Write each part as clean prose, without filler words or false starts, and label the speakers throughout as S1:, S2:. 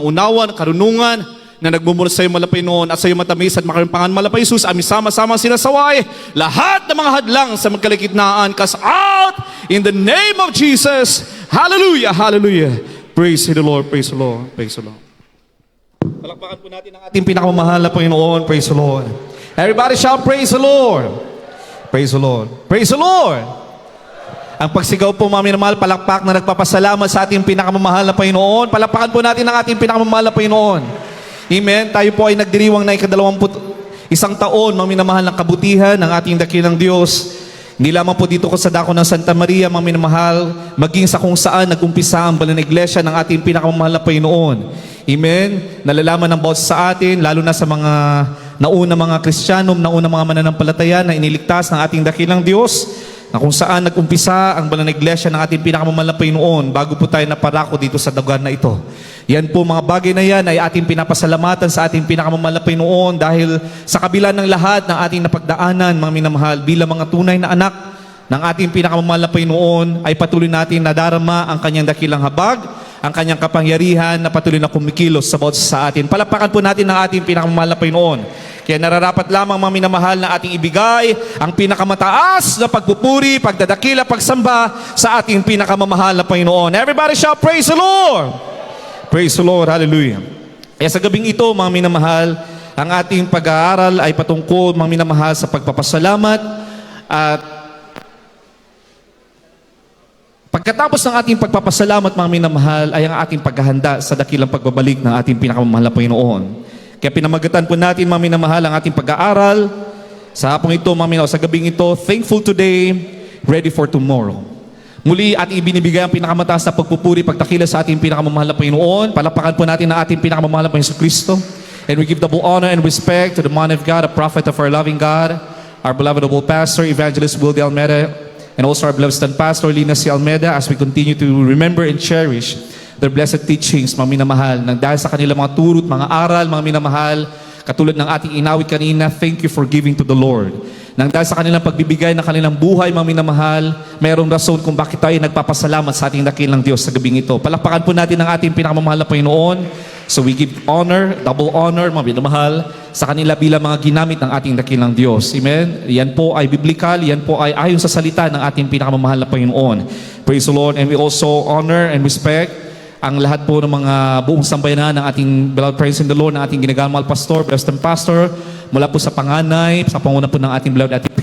S1: unawan, karunungan na nagmumula sa iyo malapay noon at sa iyo matamis at makarimpangan malapay Jesus, amin sama-sama sinasaway lahat ng mga hadlang sa magkalikitnaan, cast out in the name of Jesus. Hallelujah, hallelujah. Praise the Lord, praise the Lord, praise the Lord. Palakpakan po natin ang ating pinakamamahal na Panginoon. Praise the Lord. Everybody shout, praise the Lord. Praise the Lord. Praise the Lord. Ang pagsigaw po, mga minamahal, palakpak na nagpapasalamat sa ating pinakamamahal na Panginoon. Palakpakan po natin ang ating pinakamamahal na Panginoon. Amen. Tayo po ay nagdiriwang na ika-21 taon, mga minamahal, ng kabutihan ng ating dakilang Diyos. Hindi lamang po dito ko sa dako ng Santa Maria, mga minamahal, maging sa kung saan nag-umpisa ang banal na iglesia ng ating pinakamamahal na Panginoon. Amen. Nalalaman ng bawat sa atin, lalo na sa mga nauna mga Kristiyano, nauna mga mananampalataya na iniligtas ng ating dakilang Diyos, na kung saan nag-umpisa ang banal na iglesia ng ating pinakamamahal na Panginoon bago po tayo naparako dito sa lugar na ito. Yan po, mga bagay na yan ay ating pinapasalamatan sa ating pinakamamahal na Panginoon dahil sa kabila ng lahat ng ating napagdaanan, mga minamahal, bilang mga tunay na anak ng ating pinakamamahal na Panginoon ay patuloy natin nadarama ang kanyang dakilang habag, ang kanyang kapangyarihan na patuloy na kumikilos sa bawat sa atin. Palapakan po natin ang ating pinakamamahal na Panginoon. Kaya nararapat lamang, mga minamahal, na ating ibigay ang pinakamataas na pagpupuri, pagdadakila, pagsamba sa ating pinakamamahal na Panginoon. Everybody shout, praise the Lord! Praise the Lord, hallelujah. Kaya sa gabing ito, mga minamahal, ang ating pag-aaral ay patungkol, mga minamahal, sa pagpapasalamat at pagkatapos ng ating pagpapasalamat, mga minamahal, ay ang ating paghahanda sa dakilang pagbabalik ng ating pinakamamahal na Panginoon. Kaya pinamagatan po natin, mga minamahal, ang ating pag-aaral sa hapong ito, mga minamahal, sa gabing ito, thankful today, ready for tomorrow. Muli ating ibinibigay ang pinakamataas na pagpupuri, pagtakila sa ating pinakamamahal na Panginoon. Palapakan po natin ang ating pinakamamahal na Panginoon Kristo. And we give double honor and respect to the man of God, a prophet of our loving God, our beloved noble pastor, Evangelist Will de Almeida, and also our beloved stand pastor, Lina C. Almeida, as we continue to remember and cherish their blessed teachings, mga minamahal, nang dahil sa kanilang mga turot, mga aral, mga minamahal, katulad ng ating inawit kanina, thank you for giving to the Lord. Nang dahil sa kanilang pagbibigay ng kanilang buhay, mga minamahal, mayroong rason kung bakit tayo nagpapasalamat sa ating dakilang Diyos sa gabing ito. Palakpakan po natin ang ating pinakamamahal na Panginoon. So we give honor, double honor, mga minamahal, sa kanila bilang mga ginamit ng ating dakilang Diyos. Amen? Yan po ay biblical, yan po ay ayon sa salita ng ating pinakamamahal na Panginoon. Praise the Lord. And we also honor and respect ang lahat po ng mga buong sambayanan ng ating beloved praise in the Lord, ng ating ginagamal pastor, beloved pastor, mula po sa panganay, sa panguna po ng ating beloved Ate P,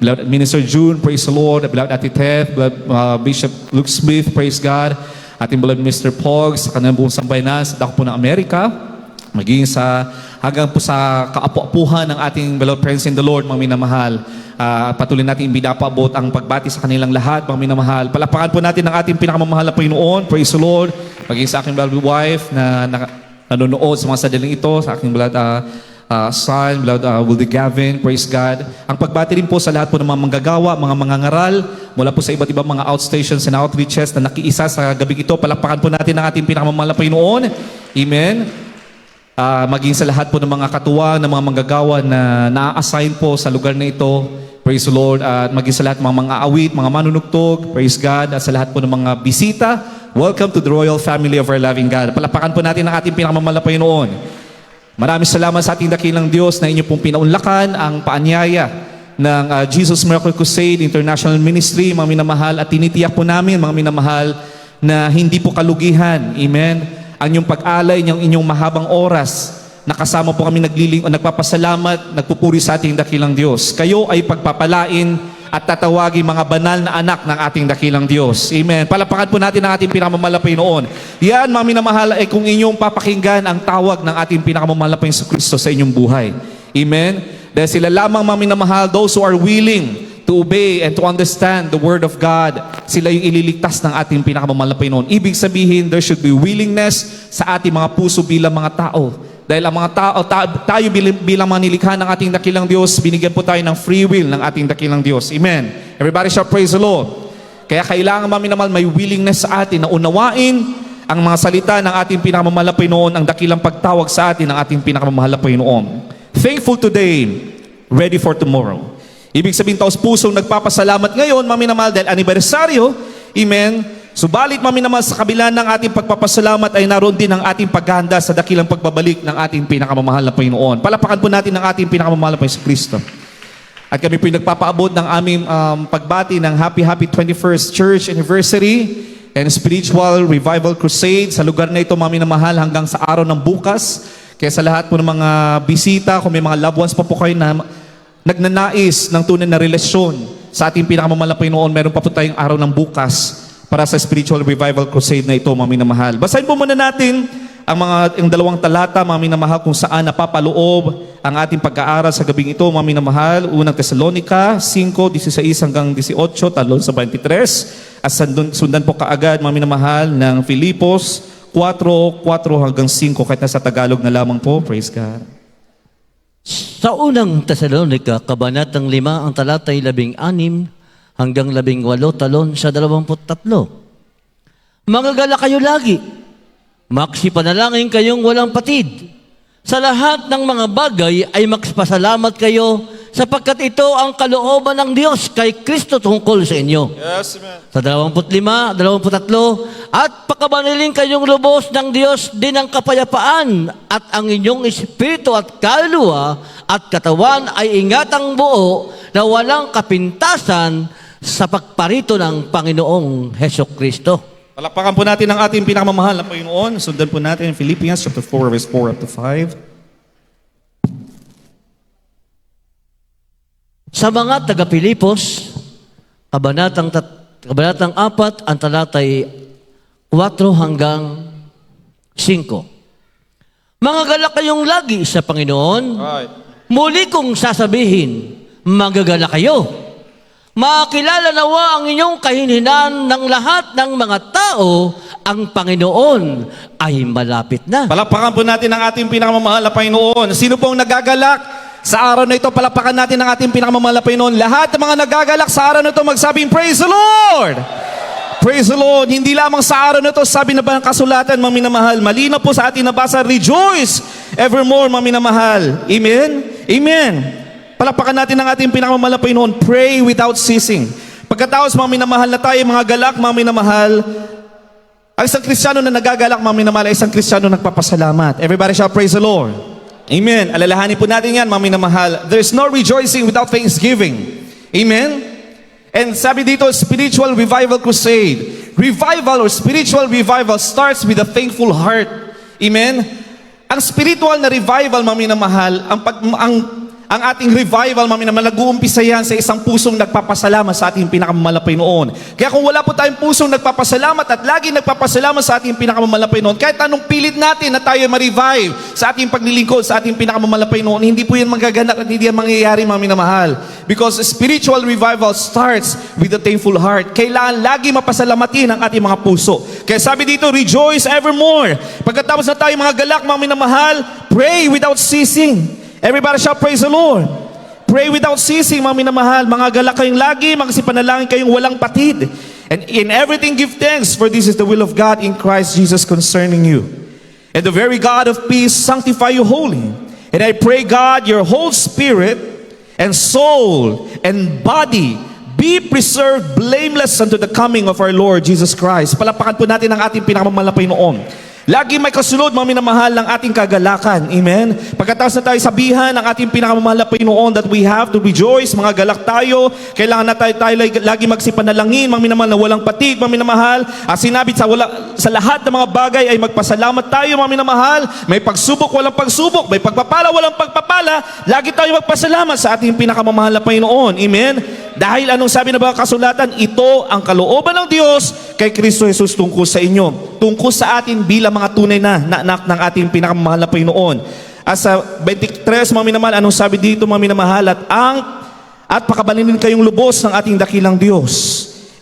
S1: beloved Minister June, praise the Lord, beloved Ate Ted, beloved Bishop Luke Smith, praise God, ating beloved Mr. Pog, sa kanilang buong sambayanan, sa dako po ng Amerika, maging sa hanggang po sa kaapu-apuhan ng ating beloved praise in the Lord, mga minamahal. Patuloy natin ibinapabot ang pagbati sa kanilang lahat, mga minamahal. Palapakan po natin ang ating pinakamamahal na Panginoon, praise the Lord, maging sa aking beloved wife na nanonood sa mga sadaling ito, sa aking beloved son, beloved Wildy Gavin, praise God. Ang pagbati rin po sa lahat po ng mga manggagawa, mga mangangaral, mula po sa iba't ibang mga outstations and outreaches na nakiisa sa gabing ito. Palapakan po natin ang ating pinakamamahal na Panginoon. Amen. Maging sa lahat po ng mga katuwa, ng mga manggagawa na na-assign po sa lugar na ito, praise the Lord, at maging sa lahat ng mga awit, mga manunugtog, praise God, at sa lahat po ng mga bisita, welcome to the royal family of our loving God. Palapakan po natin ang ating pinakamamahal na Panginoon. Maraming salamat sa ating dakilang Diyos na inyo pong pinaunlakan ang paanyaya ng Jesus Miracle Crusade International Ministry, mga minamahal, at tinitiyak po namin, mga minamahal, na hindi po kalugihan, amen, ang inyong pag-alay, ang inyong mahabang oras, nakasama po kami nagpapasalamat, nagpupuri sa ating dakilang Diyos. Kayo ay pagpapalain at tatawagin mga banal na anak ng ating dakilang Diyos. Amen. Palapakan po natin ang ating pinakamamahal na Panginoon. Yan, mga minamahal, ay kung inyong papakinggan ang tawag ng ating pinakamamahal na Panginoon Kristo sa inyong buhay. Amen. Dahil sila lamang, mga minamahal, those who are willing to obey and to understand the Word of God, sila yung ililigtas ng ating pinakamamahal na Panginoon. Ibig sabihin, there should be willingness sa ating mga puso bilang mga tao. Dahil ang mga tao, tayo bilang mga nilikha ng ating dakilang Diyos, binigyan po tayo ng free will ng ating dakilang Diyos. Amen. Everybody shall praise the Lord. Kaya kailangan, mga minamahal, may willingness sa atin na unawain ang mga salita ng ating pinakamamahal na Panginoon, ang dakilang pagtawag sa atin ng ating pinakamamahal na Panginoon. Thankful today, ready for tomorrow. Ibig sabihin, taos pusong nagpapasalamat ngayon, mga minamahal, dahil anibersaryo, amen, Subalit, mami naman, sa kabila ng ating pagpapasalamat ay naroon din ang ating paghahanda sa dakilang pagbabalik ng ating pinakamamahal na Panginoon. Palapakan po natin ang ating pinakamamahal na Panginoon Kristo. At kami po nagpapaabot ng aming pagbati ng Happy 21st Church Anniversary and Spiritual Revival Crusade sa lugar na ito, mami na mahal, hanggang sa araw ng bukas. Kaya sa lahat po ng mga bisita, kung may mga loved ones pa po kayo na nagnanais ng tunay na relasyon sa ating pinakamamahal na Panginoon, meron pa po tayong araw ng bukas para sa Spiritual Revival Crusade na ito, mami na mahal. Basahin po muna natin ang dalawang talata, mami na mahal, kung saan napapaloob ang ating pag-aaral sa gabing ito, mami na mahal. Unang Tesalonica 5:16 hanggang 18, talon sa 23. At sundan po kaagad, mami na mahal, ng Filipos 4:4 hanggang 5, kahit nasa Tagalog na lamang po. Praise God.
S2: Sa unang Tesalonica, kabanatang 5, ang talatay 16 hanggang 18, talon sa 23. Magagala kayo lagi. Maksipanalangin kayong walang patid. Sa lahat ng mga bagay ay magpasalamat kayo sapagkat ito ang kalooban ng Diyos kay Kristo tungkol sa inyo.
S1: Yes, amen.
S2: Sa 25, 23, at pakabanilin kayong lubos ng Diyos din ang kapayapaan at ang inyong espiritu at kaluluwa at katawan ay ingatang buo na walang kapintasan sa pagparito ng Panginoong Hesukristo.
S1: Palakpakan po natin ang ating pinakamamahal na Panginoon. Sundan po natin Philippians chapter 4, verse 4 up to 5.
S2: Sa mga taga-Pilipos, kabanatang 4, ang talatay 4 hanggang 5. Magagala kayong lagi sa Panginoon.
S1: Right.
S2: Muli kong sasabihin, magagala kayo. Makilala nawa ang inyong kahinhinan ng lahat ng mga tao, ang Panginoon ay malapit na.
S1: Palakpakan po natin ang ating pinakamamahal na Panginoon. Sino pong nagagalak sa araw na ito? Palakpakan natin ang ating pinakamamahal na Panginoon. Lahat ng mga nagagalak sa araw na ito, magsabing, Praise the Lord! Praise the Lord! Hindi lamang sa araw na ito, sabi na ba ng kasulatan, mami na mahal, malinaw po sa ating nabasa, rejoice evermore, mami na mahal. Amen? Amen. Palakpakan natin ang ating pinakamamahal na Panginoon. Pray without ceasing. Pagkatapos, mami na mahal na tayo, mga galak, mami na mahal, ang isang Kristiyano na nagagalak, mami na mahal, ay isang Kristiyano nagpapasalamat. Everybody shall praise the Lord. Amen. Alalahanin po natin yan, mami na mahal. There's no rejoicing without thanksgiving. Amen. And sabi dito, Spiritual Revival Crusade. Revival or spiritual revival starts with a thankful heart. Amen. Ang spiritual na revival, mami na mahal, ang ating revival, mami naman, nag-uumpisa yan sa isang pusong nagpapasalamat sa ating pinakamamahal na Panginoon. Kaya kung wala po tayong pusong nagpapasalamat at lagi nagpapasalamat sa ating pinakamamahal na Panginoon, kahit anong pilit natin na tayo ma-revive sa ating paglilingkod sa ating pinakamamahal na Panginoon, hindi po yan magaganap at hindi yan mangyayari, mami na mahal. Because spiritual revival starts with a thankful heart. Kailangan lagi mapasalamatin ang ating mga puso. Kaya sabi dito, rejoice evermore. Pagkatapos na tayo mga galak, mami na mahal, pray without ceasing. Everybody shall praise the Lord. Pray without ceasing, mami na mahal. Mga galak kayong lagi, magsipanalangin kayong walang patid. And in everything give thanks, for this is the will of God in Christ Jesus concerning you. And the very God of peace sanctify you wholly. And I pray, God, your whole spirit and soul and body be preserved blameless unto the coming of our Lord Jesus Christ. Palapakan po natin ang ating pinakamamahal na Panginoon. Lagi may kasunod, mami na mahal, ng ating kagalakan. Amen? Pagkatapos na tayo sabihan ng ating pinakamamahal na Panginoon that we have to rejoice, mga galak tayo, kailangan na tayo lagi magsipanalangin, mami na mahal, na walang patig, mami na mahal. At sinabi sa lahat ng mga bagay ay magpasalamat tayo, mami na mahal. May pagsubok, walang pagsubok. May pagpapala, walang pagpapala. Lagi tayo magpasalamat sa ating pinakamamahal na Panginoon. Amen? Dahil anong sabi na ba kasulatan? Ito ang kalooban ng Diyos kay Kristo Jesus tungkol sa inyo. Tungkol sa atin bilang mga tunay na anak ng ating pinakamamahal na Panginoon. At sa 23, mami na mahal, anong sabi dito, mami na mahal? At pakabalinin kayong lubos ng ating dakilang Diyos.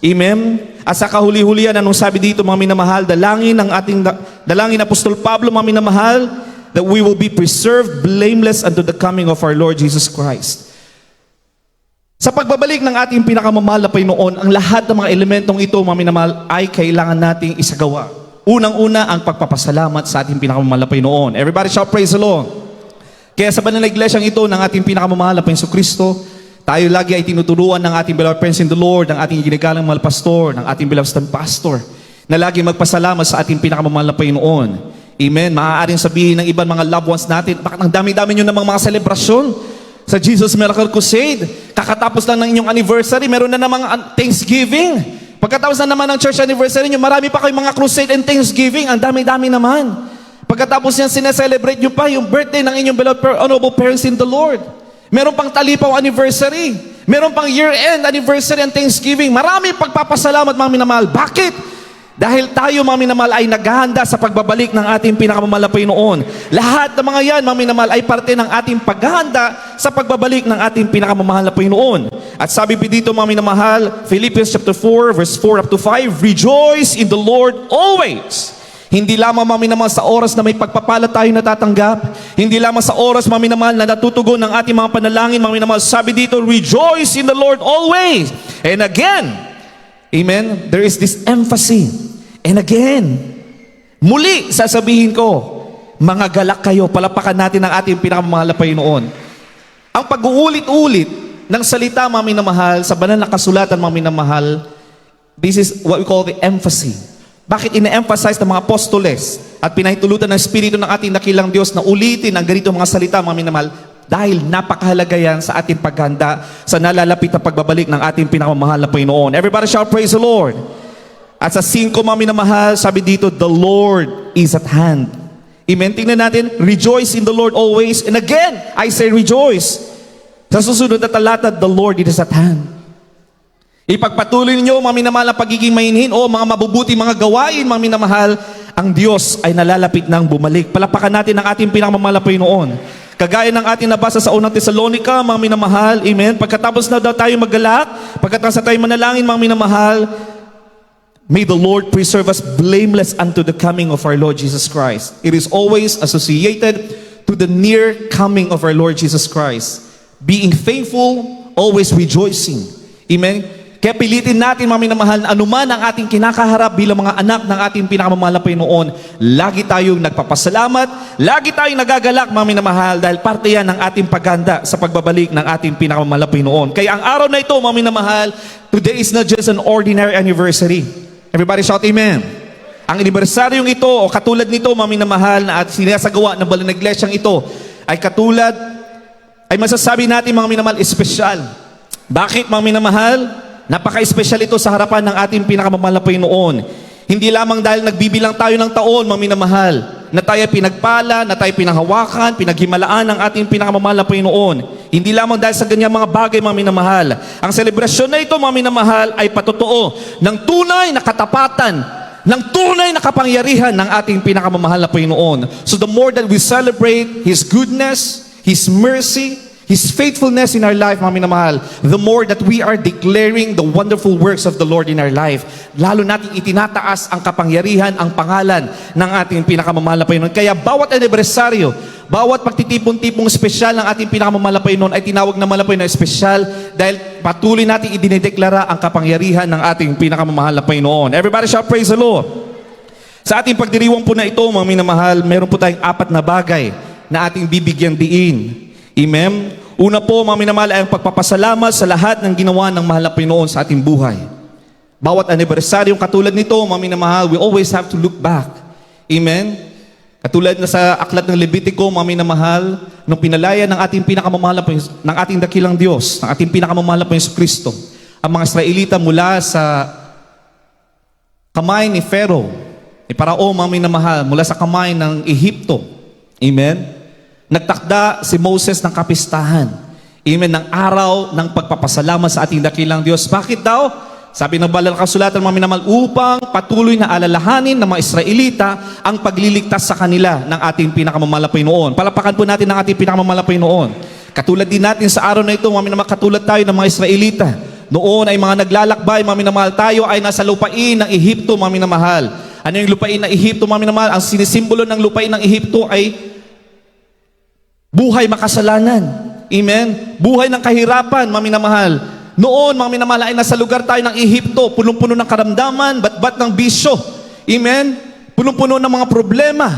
S1: Amen? At sa kahuli-hulian, anong sabi dito, mami na mahal? Dalangin Apostol Pablo, mami na mahal, that we will be preserved blameless unto the coming of our Lord Jesus Christ. Sa pagbabalik ng ating pinakamamahal na Panginoon, ang lahat ng mga elementong ito, mami na mahal, ay kailangan nating isagawa. Unang-una, ang pagpapasalamat sa ating pinakamamahal na Panginoon. Everybody shall praise the Lord. Kaya sa banal na iglesyang ito ng ating pinakamamahal na Panginoon Kristo, tayo lagi ay tinuturuan ng ating beloved friends in the Lord, ng ating ginagalang mahal pastor, ng ating beloved stand pastor. na lagi magpasalamat sa ating pinakamamahal na Panginoon. Amen. Maaaring sabihin ng ibang mga loved ones natin, bakit ang dami-dami nyo namang mga selebrasyon sa Jesus Miracle Crusade? Kakatapos lang ng inyong anniversary, meron na namang Thanksgiving. Pagkatapos na naman ng church anniversary nyo, marami pa kayong mga crusade and Thanksgiving. Ang dami-dami naman. Pagkatapos yan, sineselebrate nyo pa yung birthday ng inyong beloved honorable parents in the Lord. Meron pang talipaw anniversary. Meron pang year-end anniversary and Thanksgiving. Marami pagpapasalamat, mga minamahal. Bakit? Dahil tayo, mga minamahal, ay naghahanda sa pagbabalik ng ating pinakamamahal na Panginoon. Lahat ng mga yan, mga minamahal, ay parte ng ating paghahanda sa pagbabalik ng ating pinakamamahal na Panginoon. At sabi pa dito, mga minamahal, Philippians chapter 4, verse 4 up to 5, Rejoice in the Lord always. Hindi lamang, mga minamahal, sa oras na may pagpapala tayo natatanggap. Hindi lamang sa oras, mga minamahal, na natutugon ng ating mga panalangin, mga minamahal. Sabi dito, Rejoice in the Lord always. And again, amen, there is this emphasis. And again, muli sasabihin ko, mga galak kayo, palapakan natin ang ating pinakamamahal na Panginoon. Ang pag-uulit-ulit ng salita, mga minamahal, sa banal na kasulatan, mga minamahal, this is what we call the emphasis. Bakit ina-emphasize ng mga apostoles at pinahitulutan ng Espiritu ng ating dakilang Diyos na ulitin ang ganito mga salita, mga minamahal? Dahil napakahalaga yan sa ating paghanda sa nalalapit na pagbabalik ng ating pinakamamahal na Panginoon. Everybody shout, praise the Lord. At sa 5, mga minamahal, sabi dito, the Lord is at hand. Amen? Tingnan natin, rejoice in the Lord always. And again, I say rejoice. Sa susunod na talata, the Lord is at hand. Ipagpatuloy ninyo, mga minamahal, ang pagiging mainhin o mga mabubuti mga gawain, mga minamahal, ang Diyos ay nalalapit nang bumalik. Palapakan natin ang ating pinakamamahal na Panginoon. Kagaya ng ating nabasa sa unang Tesalonica, mga minamahal, amen? Pagkatapos na daw tayo maggalak, pagkatapos na tayo manalangin, mga minamahal, may the Lord preserve us blameless unto the coming of our Lord Jesus Christ. It is always associated to the near coming of our Lord Jesus Christ. Being faithful, always rejoicing. Amen? Kaya pilitin natin, mga minamahal, na anuman ang ating kinakaharap bilang mga anak ng ating pinakamamahal na Panginoon, lagi tayong nagpapasalamat, lagi tayong nagagalak, mga minamahal, dahil parte yan ng ating paghanda sa pagbabalik ng ating pinakamamahal na Panginoon. Kaya ang araw na ito, mga minamahal, today is not just an ordinary anniversary. Everybody shout amen. Ang anibersaryong ito o katulad nito, mga minamahal, na at sinasagawa ng banal na iglesyang ito ay katulad, ay masasabi natin, mga minamahal, espesyal. Bakit, mga minamahal? Napaka-espesyal ito sa harapan ng ating pinakamamahal na Panginoon. Hindi lamang dahil nagbibilang tayo ng taon, mga minamahal, na tayo pinagpala, na tayo pinanghawakan, pinaghimalaan ng ating pinakamamahal na Panginoon. Hindi lamang dahil sa ganyang mga bagay, mga minamahal. Ang selebrasyon na ito, mga minamahal, ay patotoo ng tunay na katapatan, ng tunay na kapangyarihan ng ating pinakamamahal na Panginoon. So the more that we celebrate His goodness, His mercy, His faithfulness in our life, mga minamahal, the more that we are declaring the wonderful works of the Lord in our life. Lalo natin itinataas ang kapangyarihan, ang pangalan ng ating pinakamamahal na Panginoon. Kaya bawat anibersaryo, bawat pagtitipon-tipong espesyal ng ating pinakamamahal na Panginoon ay tinawag na malapoy na espesyal dahil patuloy natin idinideklara ang kapangyarihan ng ating pinakamamahal na Panginoon. Everybody shout, praise the Lord. Sa ating pagdiriwang po na ito, mga minamahal, meron po tayong 4 na bagay na ating bibigyang diin. Amen? Una po, mga minamahal, ay ang pagpapasalamat sa lahat ng ginawa ng mahal na Panginoon sa ating buhay. Bawat anibersaryong katulad nito, mga minamahal, we always have to look back. Amen? Katulad na sa aklat ng Levitico, mga minamahal, nung pinalaya ng ating pinakamamahal ng ating dakilang Diyos, ng ating pinakamamahal na Panginoon Kristo, ang mga Israelita mula sa kamay ni Pharaoh, ni Parao, mga minamahal, mula sa kamay ng Ehipto. Amen? Nagtakda si Moses ng kapistahan. Amen, ng araw ng pagpapasalamat sa ating dakilang Diyos. Bakit daw? Sabi ng banal na kasulatan, mga minamahal, upang patuloy na alalahanin ng mga Israelita ang pagliligtas sa kanila ng ating pinakamamahal na Panginoon. Palapakan po natin ang ating pinakamamahal na Panginoon. Katulad din natin sa araw na ito, mga minamahal, katulad tayo ng mga Israelita. Noon ay mga naglalakbay, mga minamahal, tayo ay nasa lupain ng Ehipto, mga minamahal. Ano yung lupain ng Ehipto, mga minamahal? Ang sinisimbolo ng lupain ng Ehipto ay buhay makasalanan. Amen? Buhay ng kahirapan, mga minamahal. Noon, mga minamahal, ay nasa lugar tayo ng Ehipto, punong-puno ng karamdaman, bat-bat ng bisyo. Amen? Punong-puno ng mga problema,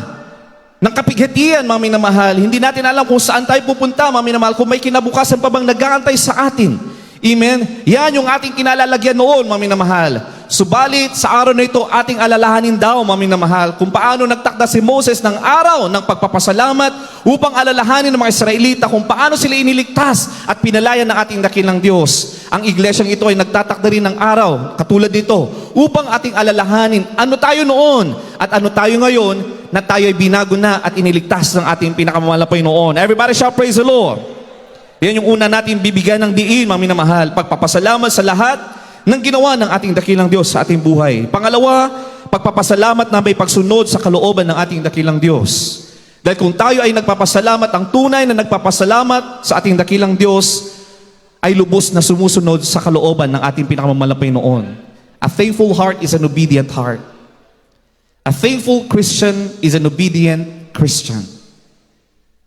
S1: ng kapighatian, mga minamahal. Hindi natin alam kung saan tayo pupunta, mga minamahal, kung may kinabukasan pa bang nag-aantay sa atin. Amen? Yan yung ating kinalalagyan noon, mga minamahal. Subalit, sa araw na ito, ating alalahanin daw, mga minamahal, kung paano nagtakda si Moses ng araw ng pagpapasalamat upang alalahanin ng mga Israelita kung paano sila iniligtas at pinalayan ng ating dakilang Diyos. Ang iglesyang ito ay nagtatakda rin ng araw, katulad nito, upang ating alalahanin ano tayo noon at ano tayo ngayon na tayo ay binago na at iniligtas ng ating pinakamamahal na Panginoon. Everybody shout, praise the Lord. Yan yung una natin bibigyan ng diin, mga minamahal, pagpapasalamat sa lahat ng ginawa ng ating dakilang Diyos sa ating buhay. Pangalawa, pagpapasalamat na may pagsunod sa kalooban ng ating dakilang Diyos. Dahil kung tayo ay nagpapasalamat, ang tunay na nagpapasalamat sa ating dakilang Diyos ay lubos na sumusunod sa kalooban ng ating pinakamamahal na Panginoon. A thankful heart is an obedient heart. A thankful Christian is an obedient Christian.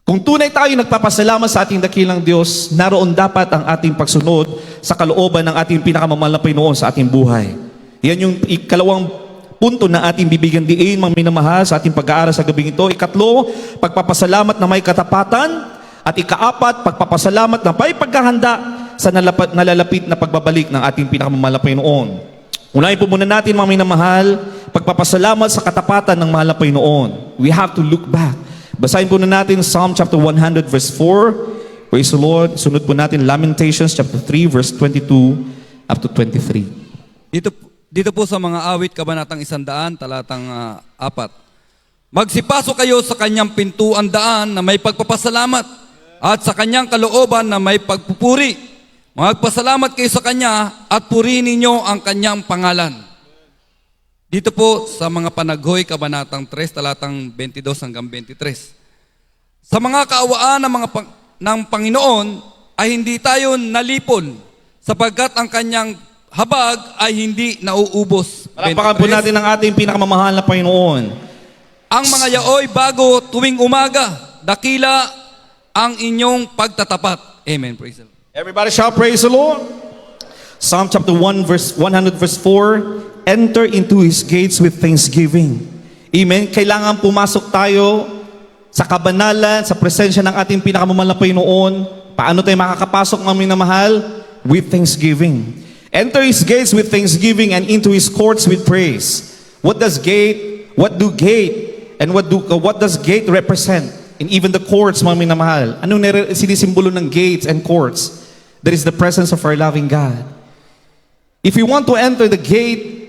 S1: Kung tunay tayo nagpapasalamat sa ating dakilang Diyos, naroon dapat ang ating pagsunod sa kalooban ng ating pinakamamahal na Panginoon sa ating buhay. Yan yung ikalawang punto na ating bibigyan diin, mga minamahal, sa ating pag-aaral sa gabing ito. Ikatlo, pagpapasalamat na may katapatan. At ikaapat, pagpapasalamat na may paghahanda sa nalalapit na pagbabalik ng ating pinakamamahal na Panginoon. Unahin po muna natin, mga minamahal, pagpapasalamat sa katapatan ng mahal na Panginoon. We have to look back. Basahin po na natin Psalm chapter 100 verse 4. Praise the Lord. Sunod po natin Lamentations chapter 3 verse 22 up to 23.
S3: Dito po sa mga awit, kabanatang 100, talatang 4. Magsipasok kayo sa kanyang pintuan daan na may pagpapasalamat at sa kanyang kalooban na may pagpupuri. Magpasalamat kayo sa kanya at purihin ninyo ang kanyang pangalan. Dito po sa mga panaghoy, kabanatang 3, talatang 22 hanggang 23. Sa mga kaawaan ng Panginoon ay hindi tayo nalipon sapagkat ang kanyang habag ay hindi nauubos.
S1: Palakpakan po natin ang ating pinakamamahal na Panginoon.
S3: Ang mga yaoy bago tuwing umaga, dakila ang inyong pagtatapat. Amen. Praise the Lord.
S1: Everybody shout, praise the Lord. Psalm chapter 1 verse 100 verse 4. Enter into His gates with thanksgiving. Amen. Kailangan pumasok tayo sa kabanalan, sa presensya ng ating pinakamamahal na Panginoon. Paano tayo makakapasok, mga minamahal? With thanksgiving. Enter His gates with thanksgiving and into His courts with praise. What do what does gate represent? And even the courts, mga minamahal. Anong sinisimbolo ng gates and courts? That is the presence of our loving God. If you want to enter the gate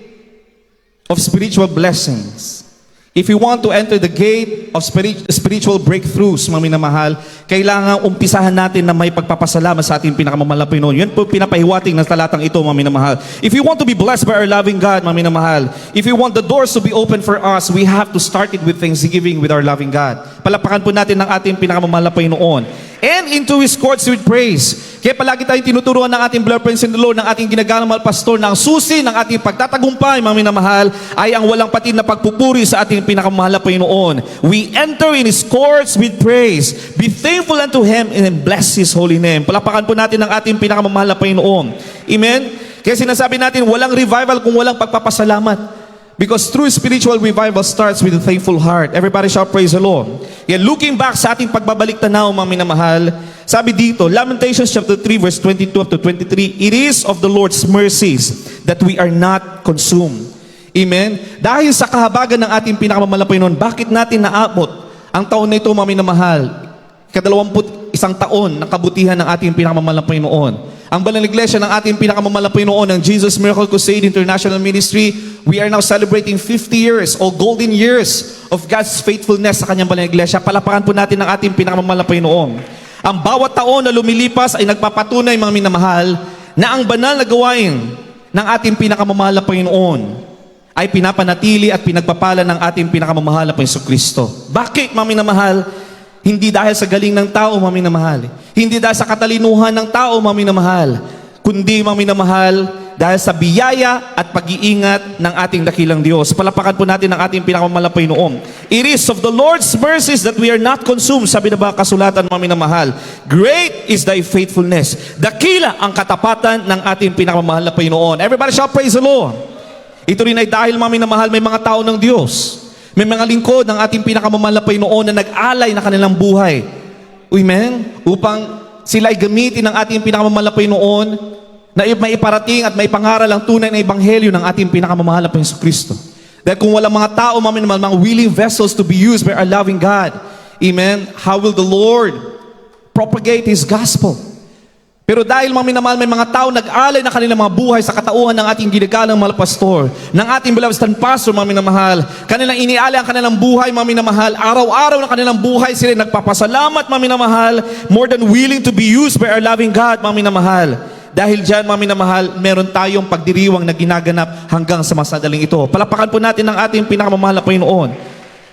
S1: of spiritual blessings, if you want to enter the gate of spiritual breakthroughs, mga minamahal, kailangan umpisahan natin na may pagpapasalamat sa ating pinakamamahal na Panginoon. Yan po pinapahiwatig ng talatang ito, mga minamahal. If you want to be blessed by our loving God, mga minamahal, if you want the doors to be open for us, we have to start it with thanksgiving with our loving God. Palapakan po natin ng ating pinakamamahal na Panginoon. And into His courts with praise. Kaya palagi tayong tinuturuan ng ating beloved friends in the Lord, ng ating ginagalang mahal pastor, na ang susi ng ating pagtatagumpay, mga minamahal, ay ang walang patid na pagpupuri sa ating pinakamahal na Panginoon. We enter in His courts with praise. Be thankful unto Him and bless His holy name. Palapakan po natin ng ating pinakamahal na Panginoon. Amen? Kaya sinasabi natin, walang revival kung walang pagpapasalamat. Because true spiritual revival starts with a thankful heart. Everybody shout, praise the Lord. Yan, looking back sa ating pagbabalik tanaw, mga minamahal, sabi dito, Lamentations chapter 3 verse 22 up to 23, it is of the Lord's mercies that we are not consumed. Amen? Dahil sa kahabagan ng ating pinakamamahal na Panginoon, bakit natin naabot ang taon na ito, mga minamahal? 21 taon ng kabutihan ng ating pinakamamahal na Panginoon. Ang banal na iglesia ng ating pinakamamahal na Panginoon, ng Jesus Miracle Crusade International Ministry, we are now celebrating 50 years o golden years of God's faithfulness sa kanyang banal na iglesia. Palapakan po natin ang ating pinakamamahal na Panginoon. Ang bawat taon na lumilipas ay nagpapatunay, mga minamahal, na ang banal na gawain ng ating pinakamamahal na Panginoon ay pinapanatili at pinagpapala ng ating pinakamamahal na Jesucristo. Bakit, mga minamahal? Hindi dahil sa galing ng tao, mga minamahal. Hindi dahil sa katalinuhan ng tao, mga minamahal. Kundi, mga minamahal, dahil sa biyaya at pag-iingat ng ating dakilang Diyos. Palapakan po natin ang ating pinakamamahal na Panginoon. It is of the Lord's mercies that we are not consumed. Sabi na ba kasulatan, mga minamahal? Great is thy faithfulness. Dakila ang katapatan ng ating pinakamamahal na Panginoon. Everybody shout, praise the Lord. Ito rin ay dahil, mga minamahal, may mga tao ng Diyos. May mga lingkod ng ating pinakamamahal na Panginoon na nag-alay na kanilang buhay. Amen? Upang sila ay gamitin ng ating pinakamamahal na Panginoon na maiparating at maipangaral ang tunay na ebanghelyo ng ating pinakamamahal na Panginoong Kristo. Dahil kung walang mga tao, mga willing vessels to be used by our loving God, amen, how will the Lord propagate His gospel? Pero dahil may mga tao nag-alay na kanilang mga buhay sa katauhan ng ating ginagalang mga pastor, ng ating beloved stand pastor, minamahal, kanilang inialay ang kanilang buhay, minamahal, araw-araw ng kanilang buhay sila nagpapasalamat, minamahal, more than willing to be used by our loving God, minamahal. Dahil dyan, minamahal, meron tayong pagdiriwang na ginaganap hanggang sa masadaling ito. Palapakan po natin ang ating pinakamamahal na Panginoon.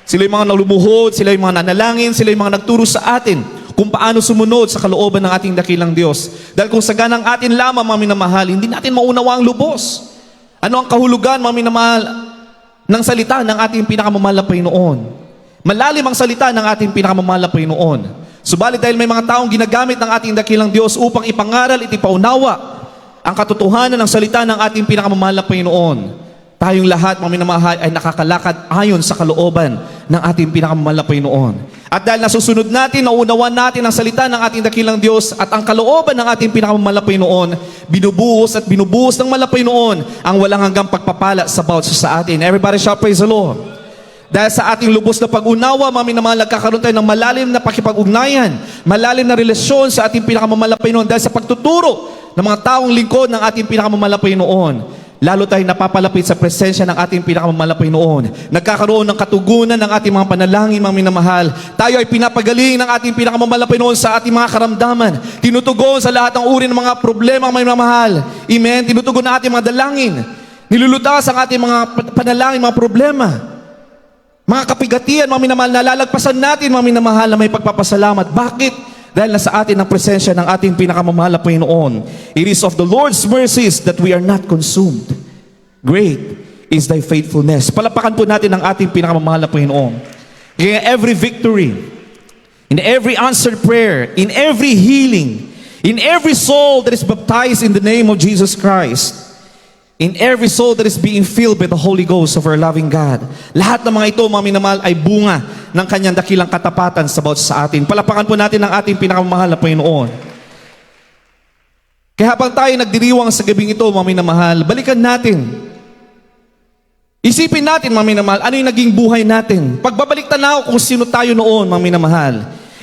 S1: Sila yung mga nalulubuhod, sila yung mga nanalangin, sila yung mga nagturo sa atin kung paano sumunod sa kalooban ng ating dakilang Diyos. Dahil kung sa ganang atin lamang, minamahal, hindi natin maunawa ang lubos. Ano ang kahulugan, minamahal, ng salita ng ating pinakamamahal na Panginoon? Malalim ang salita ng ating pinakamamahal na Panginoon. Subalit dahil may mga taong ginagamit ng ating dakilang Diyos upang ipangaral at ipaunawa ang katotohanan ng salita ng ating pinakamamahal na Panginoon, tayong lahat, mga minamahal, ay nakakalakad ayon sa kalooban ng ating pinakamamahal na Panginoon. At dahil nasusunod natin, nauunawan natin ang salita ng ating dakilang Diyos at ang kalooban ng ating pinakamamahal na Panginoon, binubuhos at binubuhos ng mahal na Panginoon ang walang hanggang pagpapala sa bawat isa sa atin. Everybody shout, praise the Lord. Dahil sa ating lubos na pag-unawa, mga minamahal, nagkakaroon tayo ng malalim na pakipag-ugnayan, malalim na relasyon sa ating pinakamamahal na Panginoon dahil sa pagtuturo ng mga taong lingkod ng ating pinakamamahal na Panginoon. Lalo tayong napapalapit sa presensya ng ating pinakamamahal na Panginoon. Nagkakaroon ng katugunan ng ating mga panalangin, mga minamahal. Tayo ay pinapagaling ng ating pinakamamahal na Panginoon sa ating mga karamdaman. Tinutugon sa lahat ng uri ng mga problema, mga minamahal. Amen? Tinutugon ng ating mga dalangin. Nilulutas ang ating mga panalangin, mga problema. Mga kapigatian, mga minamahal, nalalagpasan natin, mga minamahal, na may pagpapasalamat. Bakit? Dahil nasa atin ang presensya ng ating pinakamamahal na Panginoon. It is of the Lord's mercies that we are not consumed. Great is thy faithfulness. Palapakan po natin ang ating pinakamamahal na Panginoon. Kaya every victory, in every answered prayer, in every healing, in every soul that is baptized in the name of Jesus Christ, in every soul that is being filled by the Holy Ghost of our loving God. Lahat ng mga ito, mga minamahal, ay bunga ng kanyang dakilang katapatan sa bawat sa atin. Palapakan po natin ang ating pinakamamahal na Panginoon. Kaya habang tayo nagdiriwang sa gabing ito, mga minamahal, balikan natin. Isipin natin, mga minamahal, ano yung naging buhay natin. Pagbabalik tanaw kung sino tayo noon, mga minamahal.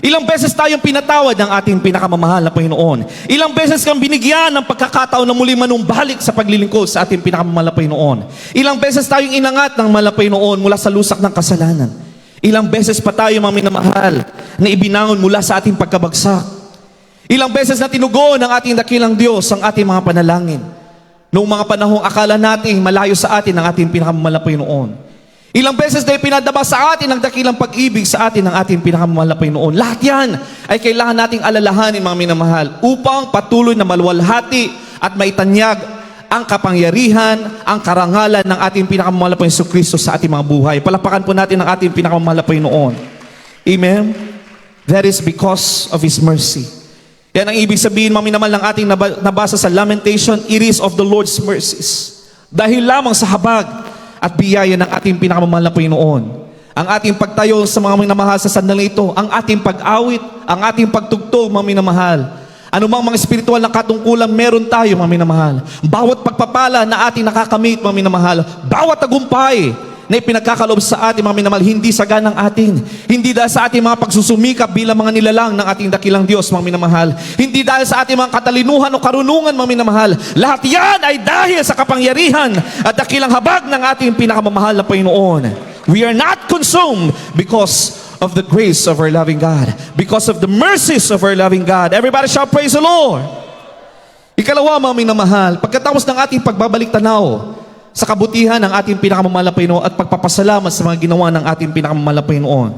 S1: Ilang beses tayong pinatawad ng ating pinakamamahal na Panginoon. Ilang beses kang binigyan ng pagkakataon na muli manumbalik sa paglilingkod sa ating pinakamamahal na Panginoon. Ilang beses tayong inangat ng mahal na Panginoon mula sa lusak ng kasalanan. Ilang beses pa tayo, mga minamahal, na ibinangon mula sa ating pagkabagsak. Ilang beses na tinugon ng ating dakilang Diyos ang ating mga panalangin. Noong mga panahong akala natin malayo sa atin ang ating pinakamamahal na Panginoon. Ilang beses na ipinadaba sa atin ang dakilang pag-ibig sa atin ng ating pinakamamahal na Panginoon. Lahat yan ay kailangan nating alalahanin, mga minamahal, upang patuloy na maluwalhati at maitanyag ang kapangyarihan, ang karangalan ng ating pinakamamahal na Panginoon Kristo sa ating mga buhay. Palapakan po natin ang ating pinakamamahal na Panginoon. Amen? That is because of His mercy. Yan ang ibig sabihin, mga minamahal, ng ating nabasa sa Lamentation, it is of the Lord's mercies. Dahil lamang sa habag at biyaya ng ating pinakamamahal na Panginoon. Ang ating pagtayo sa mga minamahal sa sandali ito, ang ating pag-awit, ang ating pagtugtog, mga minamahal. Anumang mga espiritual na katungkulan meron tayo, mga minamahal. Bawat pagpapala na ating nakakamit, mga minamahal, bawat tagumpay na ipinagkakaloob sa ating, mga minamahal, hindi saganang atin. Hindi dahil sa ating mga pagsusumikap bilang mga nilalang ng ating dakilang Diyos, mga minamahal. Hindi dahil sa ating mga katalinuhan o karunungan, mga minamahal. Lahat yan ay dahil sa kapangyarihan at dakilang habag ng ating pinakamamahal na Panginoon. We are not consumed because of the grace of our loving God. Because of the mercies of our loving God. Everybody shout, praise the Lord. Ikalawa, mga minamahal, pagkatapos ng ating pagbabalik tanaw sa kabutihan ng ating pinakamamahal na Panginoon at pagpapasalamat sa mga ginawa ng ating pinakamamahal na Panginoon.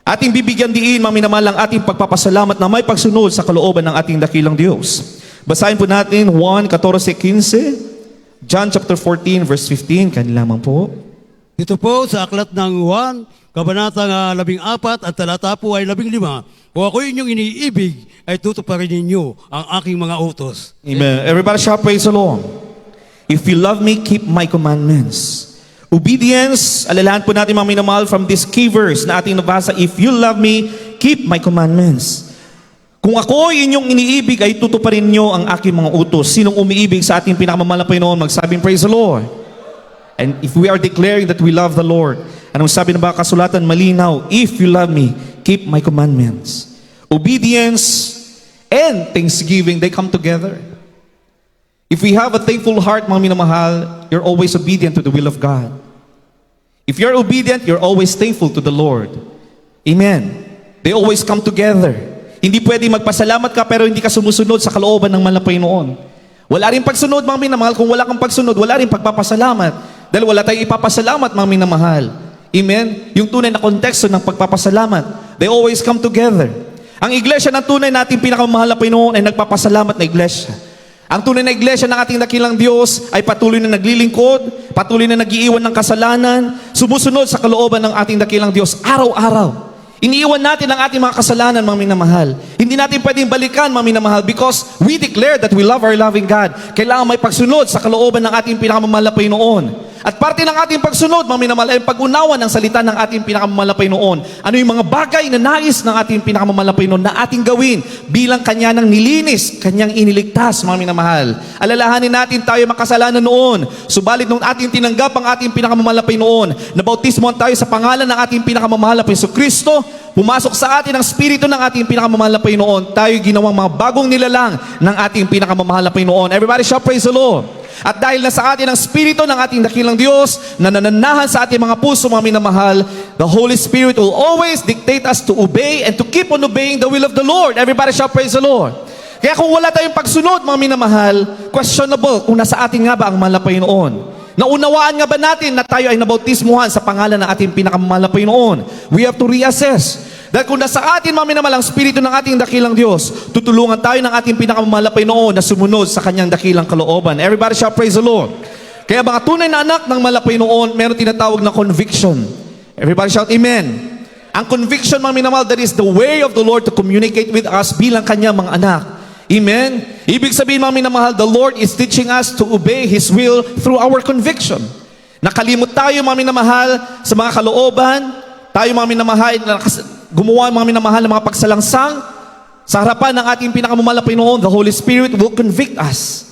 S1: Ating bibigyan diin, mga minamahal, ang ating pagpapasalamat na may pagsunod sa kalooban ng ating dakilang Diyos. Basahin po natin 1:14-15, John chapter 14 verse 15, kanilamang po.
S4: Ito po sa aklat ng Juan, kabanatang 14 at talata po ay 15. Kung ako inyong iniibig, ay tutuparin ninyo ang aking mga utos.
S1: Amen. Everybody shout, praise the Lord. If you love me, keep my commandments. Obedience, alalahan po natin, mga minamahal, from this key verse na ating nabasa, if you love me, keep my commandments. Kung ako inyong iniibig ay tutuparin nyo ang aking mga utos. Sinong umiibig sa ating pinakamamahal na Panginoon? Magsabing, praise the Lord. And if we are declaring that we love the Lord, anong sabi ng mga kasulatan? Malinaw, if you love me, keep my commandments. Obedience and thanksgiving, they come together. If we have a thankful heart, mga minamahal, you're always obedient to the will of God. If you're obedient, you're always thankful to the Lord. Amen. They always come together. Hindi pwede magpasalamat ka pero hindi ka sumusunod sa kalooban ng mahal na Panginoon. Wala rin pagsunod, mga minamahal. Kung wala kang pagsunod, wala rin pagpapasalamat. Dahil wala tayong ipapasalamat, mga minamahal. Amen? Yung tunay na konteksto ng pagpapasalamat, they always come together. Ang iglesia ng tunay nating pinakamahal na Panginoon ay nagpapasalamat na iglesia. Ang tunay na iglesia ng ating dakilang Diyos ay patuloy na naglilingkod, patuloy na nag-iiwan ng kasalanan, sumusunod sa kalooban ng ating dakilang Diyos araw-araw. Iniiwan natin ang ating mga kasalanan, mga minamahal. Hindi natin pwedeng balikan, mga minamahal, because we declare that we love our loving God. Kailangan may pagsunod sa kalooban ng ating pinakamamahal na Panginoon. At parte ng ating pagsunod, mga minamahal, ay pag-unawa ng salita ng ating pinakamamahal na Panginoon. Ano yung mga bagay na nais ng ating pinakamamahal na Panginoon na ating gawin bilang Kanya nang nilinis, Kanyang iniligtas, mga minamahal. Alalahanin natin tayo makasalanan noon. Subalit nung ating tinanggap ang ating pinakamamahal na Panginoon, nabautismohan tayo sa pangalan ng ating pinakamamahal na Jesucristo, pumasok sa atin ang Espiritu ng ating pinakamamahal na Panginoon, tayo ginawang mga bagong nilalang ng ating pinakamamahal na Panginoon. Everybody shout praise the Lord. At dahil nasa atin ang Espiritu ng ating dakilang Diyos na nananahan sa ating mga puso, mga minamahal, the Holy Spirit will always dictate us to obey and to keep on obeying the will of the Lord. Everybody shout praise the Lord. Kaya kung wala tayong pagsunod, mga minamahal, questionable kung nasa atin nga ba ang mahal na Panginoon. Naunawaan nga ba natin na tayo ay nabautismuhan sa pangalan ng ating pinakamamahal na Panginoon? We have to reassess. Dahil kung nasa atin, mga minamahal, ang Espiritu ng ating dakilang Diyos, tutulungan tayo ng ating pinakamamahal na Panginoon na sumunod sa Kanyang dakilang kalooban. Everybody shout praise the Lord. Kaya mga tunay na anak ng mahal na Panginoon, meron tinatawag na conviction. Everybody shout amen. Ang conviction, mga minamahal, that is the way of the Lord to communicate with us bilang Kanyang mga anak. Amen? Ibig sabihin, mga minamahal, the Lord is teaching us to obey His will through our conviction. Nakalimot tayo, mga minamahal, sa mga kalooban. Tayo, mga minamahal, gumawa, mga minamahal, ng mga pagsalangsang sa harapan ng ating pinakamamahal na Panginoon. The Holy Spirit will convict us.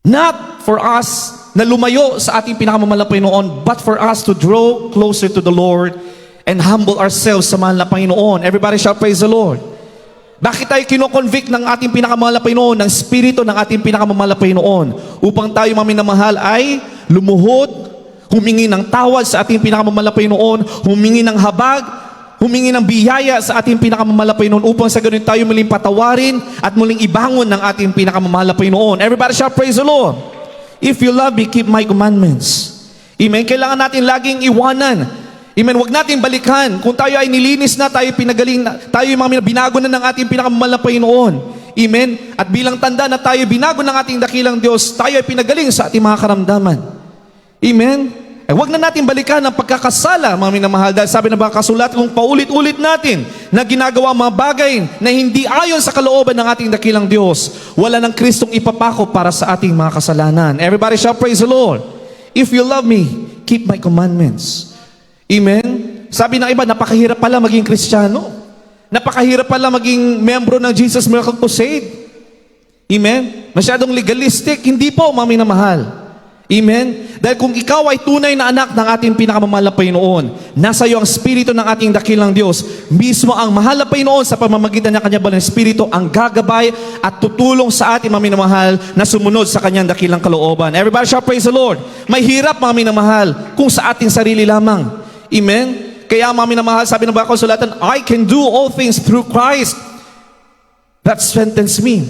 S1: Not for us na lumayo sa ating pinakamamahal na Panginoon, but for us to draw closer to the Lord and humble ourselves sa mahal na Panginoon. Everybody shout praise the Lord. Bakit tayo kinoconvict ng ating pinakamamahal na Panginoon, ng Espiritu ng ating pinakamamahal na Panginoon? Upang tayo, mga minamahal, ay lumuhod, humingi ng tawad sa ating pinakamamahal na Panginoon, humingi ng habag, humingi ng biyaya sa ating pinakamamahal na Panginoon upang sa ganun tayo muling patawarin at muling ibangon ng ating pinakamamahal na Panginoon. Everybody shout praise the Lord. If you love me, keep my commandments. Amen. Kailangan natin laging iwanan. Amen. Huwag natin balikan. Kung tayo ay nilinis na, tayo pinagaling na, tayo yung mga binago na ng ating pinakamamahal na Panginoon. Amen. At bilang tanda na tayo binago ng ating dakilang Diyos, tayo ay pinagaling sa ating mga karamdaman. Amen. Huwag na natin balikan ang pagkakasala, mga minamahal, dahil sabi ng mga kasulat, kung paulit-ulit natin na ginagawa mga bagay na hindi ayon sa kalooban ng ating dakilang Diyos, wala ng Kristong ipapako para sa ating mga kasalanan. Everybody shout praise the Lord. If you love me, keep my commandments. Amen? Sabi ng iba, napakahirap pala maging Kristiyano. Napakahirap pala maging membro ng Jesus Miracle Crusade. Amen? Masyadong legalistic. Hindi po, mga minamahal. Amen? Dahil kung ikaw ay tunay na anak ng ating pinakamamahal na Panginoon, nasa iyo ang Espiritu ng ating dakilang Diyos, mismo ang mahal na Panginoon sa pamamagitan ng Kanyang banal na Espiritu ang gagabay at tutulong sa ating mga minamahal na sumunod sa Kanyang dakilang kalooban. Everybody shout praise the Lord. May hirap, mga minamahal, kung sa ating sarili lamang. Amen? Kaya, mga minamahal, sabi ng mga kasulatan, I can do all things through Christ that strengthens me.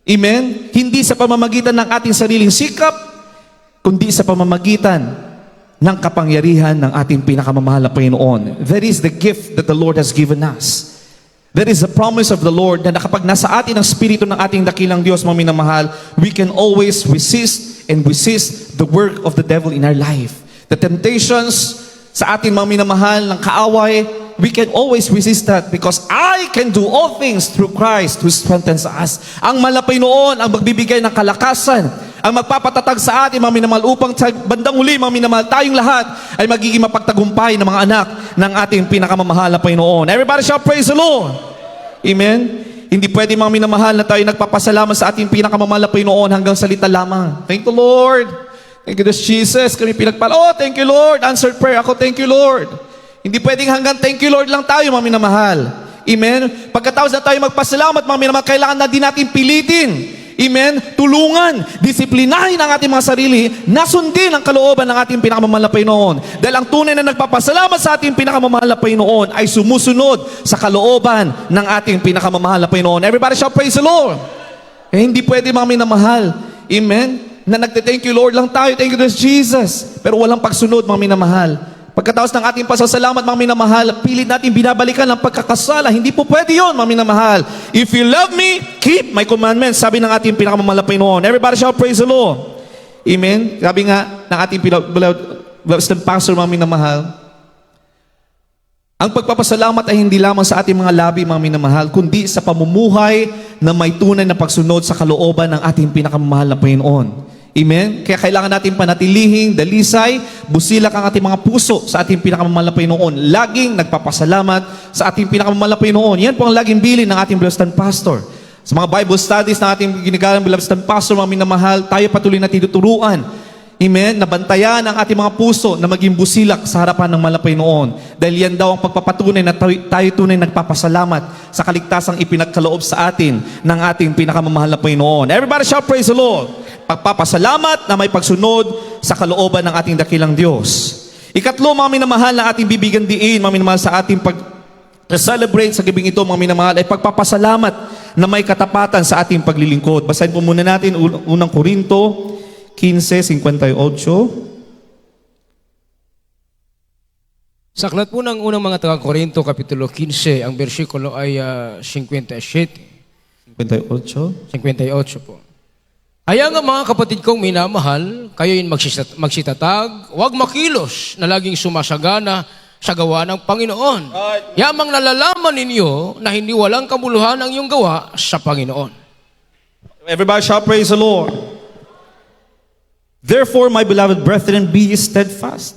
S1: Amen? Hindi sa pamamagitan ng ating sariling sikap, kundi sa pamamagitan ng kapangyarihan ng ating pinakamamahal na Panginoon. That is the gift that the Lord has given us. That is the promise of the Lord na kapag nasa atin ang Espiritu ng ating dakilang Diyos, mga minamahal, we can always resist and resist the work of the devil in our life. The temptations sa ating mga minamahal ng kaaway, we can always resist that because I can do all things through Christ who strengthens us. Ang mahal na Panginoon ang magbibigay ng kalakasan, ang magpapatatag sa atin, mga minamahal, upang sa bandang huli, mga minamahal, tayong lahat ay magiging mapagtagumpay ng mga anak ng ating pinakamamahal na Panginoon. Everybody shout praise the Lord. Amen? Hindi pwede mga minamahal na tayo nagpapasalamat sa ating pinakamamahal na Panginoon hanggang salita lamang. Thank you, Lord. Thank you, Jesus. Kami pinagpala. Oh, thank you, Lord. Answered prayer. Ako, thank you, Lord. Hindi pwedeng hanggang thank you, Lord lang tayo, mga minamahal. Amen? Pagkatapos na tayo magpasalamat, mga minamahal, kailangan na din natin pilitin. Amen? Tulungan, disiplinahin ang ating mga sarili na sundin ang kalooban ng ating pinakamamahal na Panginoon. Dahil ang tunay na nagpapasalamat sa ating pinakamamahal na Panginoon ay sumusunod sa kalooban ng ating pinakamamahal na Panginoon. Everybody shout praise the Lord. Hindi pwede mga minamahal. Amen? Na nagte-thank you Lord lang tayo. Thank you Jesus. Pero walang pagsunod mga minamahal. Pagkatapos ng ating pasasalamat mga minamahal, pilit natin binabalikan ang pagkakasala. Hindi po pwede yun mga minamahal. If you love me, keep my commandments. Sabi ng ating pinakamamahal na Panginoon. Everybody shout praise the Lord. Amen? Sabi nga ng ating beloved pastor mga minamahal, ang pagpapasalamat ay hindi lamang sa ating mga labi mga minamahal, kundi sa pamumuhay na may tunay na pagsunod sa kalooban ng ating pinakamamahal na Panginoon. Amen? Kaya kailangan natin panatilihing, dalisay, busilak ang ating mga puso sa ating pinakamamahal na Panginoon. Laging nagpapasalamat sa ating pinakamamahal na Panginoon. Yan po ang laging bilin ng ating beloved pastor. Sa mga Bible studies na ating ginagalang beloved pastor, mga minamahal, tayo patuloy na tinuturuan. Amen? Nabantayan ang ating mga puso na maging busilak sa harapan ng mahal na Panginoon. Dahil yan daw ang pagpapatunay na tayo tunay nagpapasalamat sa kaligtasang ipinagkaloob sa atin ng ating pinakamamahal na Panginoon. Everybody shout praise the Lord. Pagpapasalamat na may pagsunod sa kalooban ng ating dakilang Diyos. Ikatlo, mga minamahal na ating bibigyan diin, mga minamahal sa ating celebrate sa gabing ito, mga minamahal, ay pagpapasalamat na may katapatan sa ating paglilingkod. Basahin po muna natin unang Korinto 15:58.
S5: Sa aklat po ng unang mga taga-Korinto, Kapitulo 15, ang bersikulo ay 57. 58 po. Kaya nga mga kapatid kong minamahal, kayo'y magsitatag, huwag makilos na laging sumasagana sa gawa ng Panginoon. Yamang nalalaman ninyo na hindi walang kabuluhan ang iyong gawa sa Panginoon.
S1: Everybody shout praise the Lord. Therefore, my beloved brethren, be steadfast.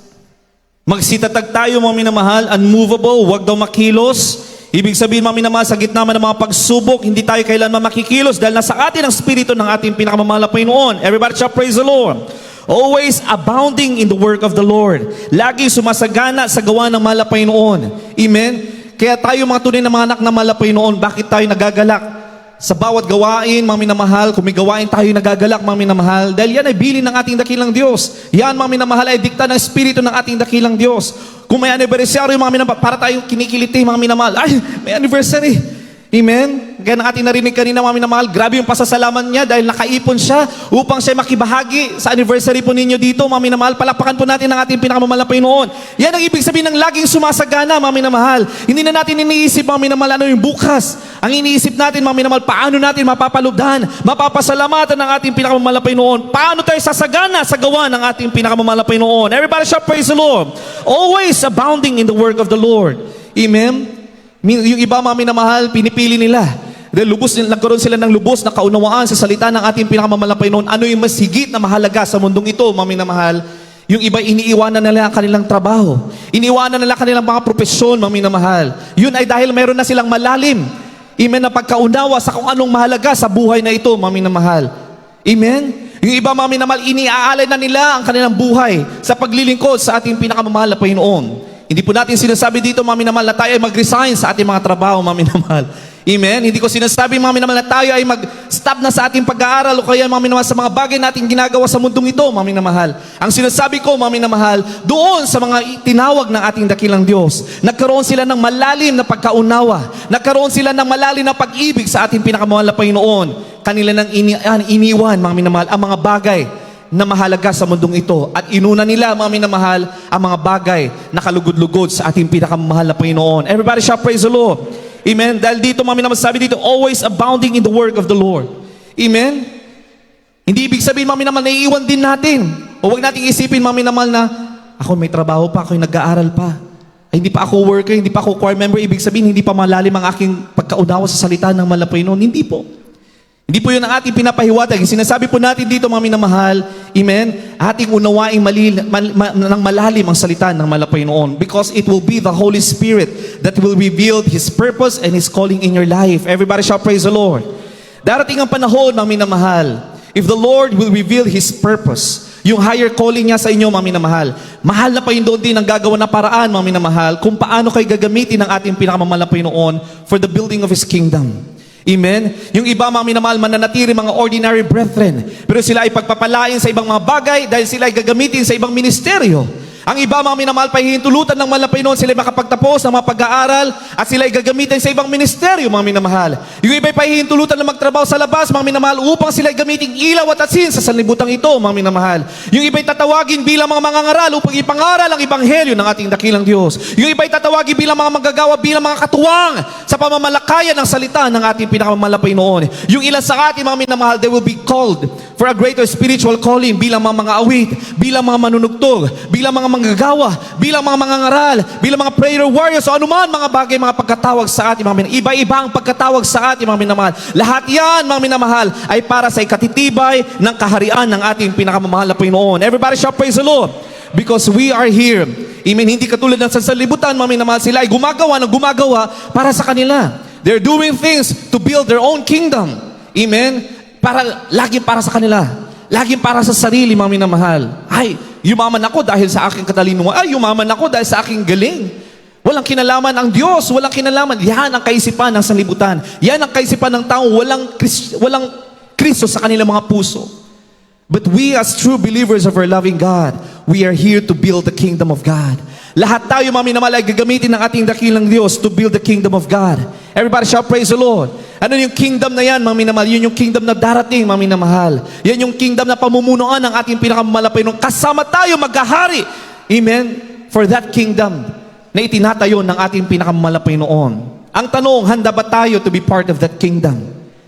S1: Magsitatag tayo mga minamahal, unmovable, huwag daw makilos. Ibig sabihin mga minamahal, sa gitna man ng mga pagsubok, hindi tayo kailanman makikilos dahil nasa atin ang spirito ng ating pinakamamahal na Panginoon. Everybody shout praise the Lord. Always abounding in the work of the Lord. Laging sumasagana sa gawa ng mahal na Panginoon. Amen? Kaya tayo mga tunay na mga anak ng mahal na Panginoon, bakit tayo nagagalak? Sa bawat gawain, mga minamahal, kung may gawain tayo nagagalak, mga minamahal, dahil yan ay bilin ng ating dakilang Diyos. Yan, mga minamahal, ay dikta ng Espiritu ng ating dakilang Diyos. Kung may anniversary, mga minamahal, para tayong kinikiliti, mga minamahal, ay, may anniversary. Amen? Kaya ng ating narinig kanina, mga minamahal, grabe yung pasasalamat niya dahil nakaipon siya upang siya makibahagi sa anniversary po ninyo dito, mga minamahal. Palakpakan po natin ang ating pinakamamahal na Panginoon. Yan ang ibig sabihin ng laging sumasagana, mga minamahal. Hindi na natin iniisip, mga minamahal, ano yung bukas. Ang iniisip natin, mga minamahal, paano natin mapapalubdan, mapapasalamatan ng ating pinakamamahal na Panginoon. Paano tayo sasagana sa gawa ng ating pinakamamahal na Panginoon. Everybody shout praise the Lord. Always abounding in the work of the Lord. Amen? Yung iba, mga minamahal, pinipili nila. Dahil nagkaroon sila ng lubos na kaunawaan sa salita ng ating pinakamamahal na Panginoon. Ano yung mas higit na mahalaga sa mundong ito, mga minamahal? Yung iba, iniiwanan nila ang kanilang trabaho. Iniiwanan nila kanilang mga propesyon, mga minamahal. Yun ay dahil mayroon na silang malalim. Amen, na pagkaunawa sa kung anong mahalaga sa buhay na ito, mga minamahal. Amen? Yung iba, mga minamahal, iniaalay na nila ang kanilang buhay sa paglilingkod sa ating pinakamamahal na Panginoon. Hindi po natin sinasabi dito, mga minamahal, na tayo ay mag-resign sa ating mga trabaho, mga minamahal. Amen? Hindi ko sinasabi, mga minamahal, na tayo ay mag-stop na sa ating pag-aaral o kaya, mga minamahal, sa mga bagay natin ginagawa sa mundong ito, mga minamahal. Ang sinasabi ko, mga minamahal, doon sa mga tinawag ng ating dakilang Diyos, nagkaroon sila ng malalim na pagkaunawa. Nagkaroon sila ng malalim na pag-ibig sa ating pinakamahal na Panginoon. Kanila nang iniwan, mga minamahal, ang mga bagay na mahalaga sa mundong ito. At inuna nila, mga minamahal, ang mga bagay na kalugod-lugod sa ating pinakamahal na Panginoon. Everybody shout praise the Lord. Amen? Dahil dito, mga minamahal, sabi dito, always abounding in the work of the Lord. Amen? Hindi ibig sabihin, mga minamahal, naiiwan din natin. O huwag nating isipin, mga minamahal, na ako may trabaho pa, ako'y nag-aaral pa. Ay, hindi pa ako worker, hindi pa ako choir member. Ibig sabihin, hindi pa malalim ang aking pagkaunawa sa salita ng mahal na Panginoon. Hindi po. Hindi po yun ang ating pinapahiwatig. Sinasabi po natin dito, mga minamahal, amen, ating unawaing ng malalim ang salita ng Panginoon, because it will be the Holy Spirit that will reveal His purpose and His calling in your life. Everybody shall praise the Lord. Darating ang panahon, mga minamahal, if the Lord will reveal His purpose, yung higher calling niya sa inyo, mga minamahal, mahal na pa yun doon din ang gagawa na paraan, mga minamahal, kung paano kayo gagamitin ang ating pinakamamahal na Panginoon for the building of His kingdom. Amen? Yung iba, mga minamahal, mananatili mga ordinary brethren, pero sila ay pagpapalain sa ibang mga bagay dahil sila ay gagamitin sa ibang ministeryo. Ang iba, mga minamahal, pahihintulutan ng mahal na Panginoon, sila ay makapagtapos ng mga pag-aaral at sila ay gagamitin sa ibang ministeryo, mga minamahal. Yung iba ay pahihintulutan na magtrabaho sa labas, mga minamahal, upang sila ay gamitin ilaw at asin sa sanlibutan ito, mga minamahal. Yung iba ay tatawagin bilang mga mangangaral upang ipangaral ang ebanghelyo ng ating dakilang Diyos. Yung iba ay tatawagin bilang mga manggagawa, bilang mga katuwang sa pamamalakayan ng salita ng ating pinakamamahal na Panginoon. Yung ilan sa ating, mga minamahal, they will be called for a greater spiritual calling bilang mga awit, bilang mga manunugtog, bilang mga manggagawa, bilang mga mangangaral, bilang mga prayer warriors, o anuman mga bagay, mga pagkatawag sa ating mga minamahal. Iba-iba ang pagkatawag sa ating mga minamahal. Lahat yan, mga minamahal, ay para sa ikatitibay ng kaharian ng ating pinakamamahal na Panginoon. Everybody shall praise the Lord. Because we are here. Amen. Hindi katulad ng sanlibutan, mga minamahal, sila ay gumagawa para sa kanila. They're doing things to build their own kingdom. Amen. Laging para sa kanila. Laging para sa sarili, mga minamahal. Ay, yumaman ako dahil sa aking katalinuhan. Ay, yumaman ako dahil sa aking galing. Walang kinalaman ang Diyos. Walang kinalaman. Yan ang kaisipan ng sanlibutan. Yan ang kaisipan ng tao. Walang Kristo sa kanilang mga puso. But we as true believers of our loving God, we are here to build the kingdom of God. Lahat tayo, mga minamahal, ay gagamitin ng ating dakilang Diyos to build the kingdom of God. Everybody shall praise the Lord. Ano yung kingdom na yan, mga minamahal? Yun yung kingdom na darating, mga minamahal. Yan yung kingdom na pamumunuan ng ating pinakamamahal na Panginoon. Kasama tayo maghahari. Amen? For that kingdom na itinatayo ng ating pinakamamahal na Panginoon. Ang tanong, handa ba tayo to be part of that kingdom?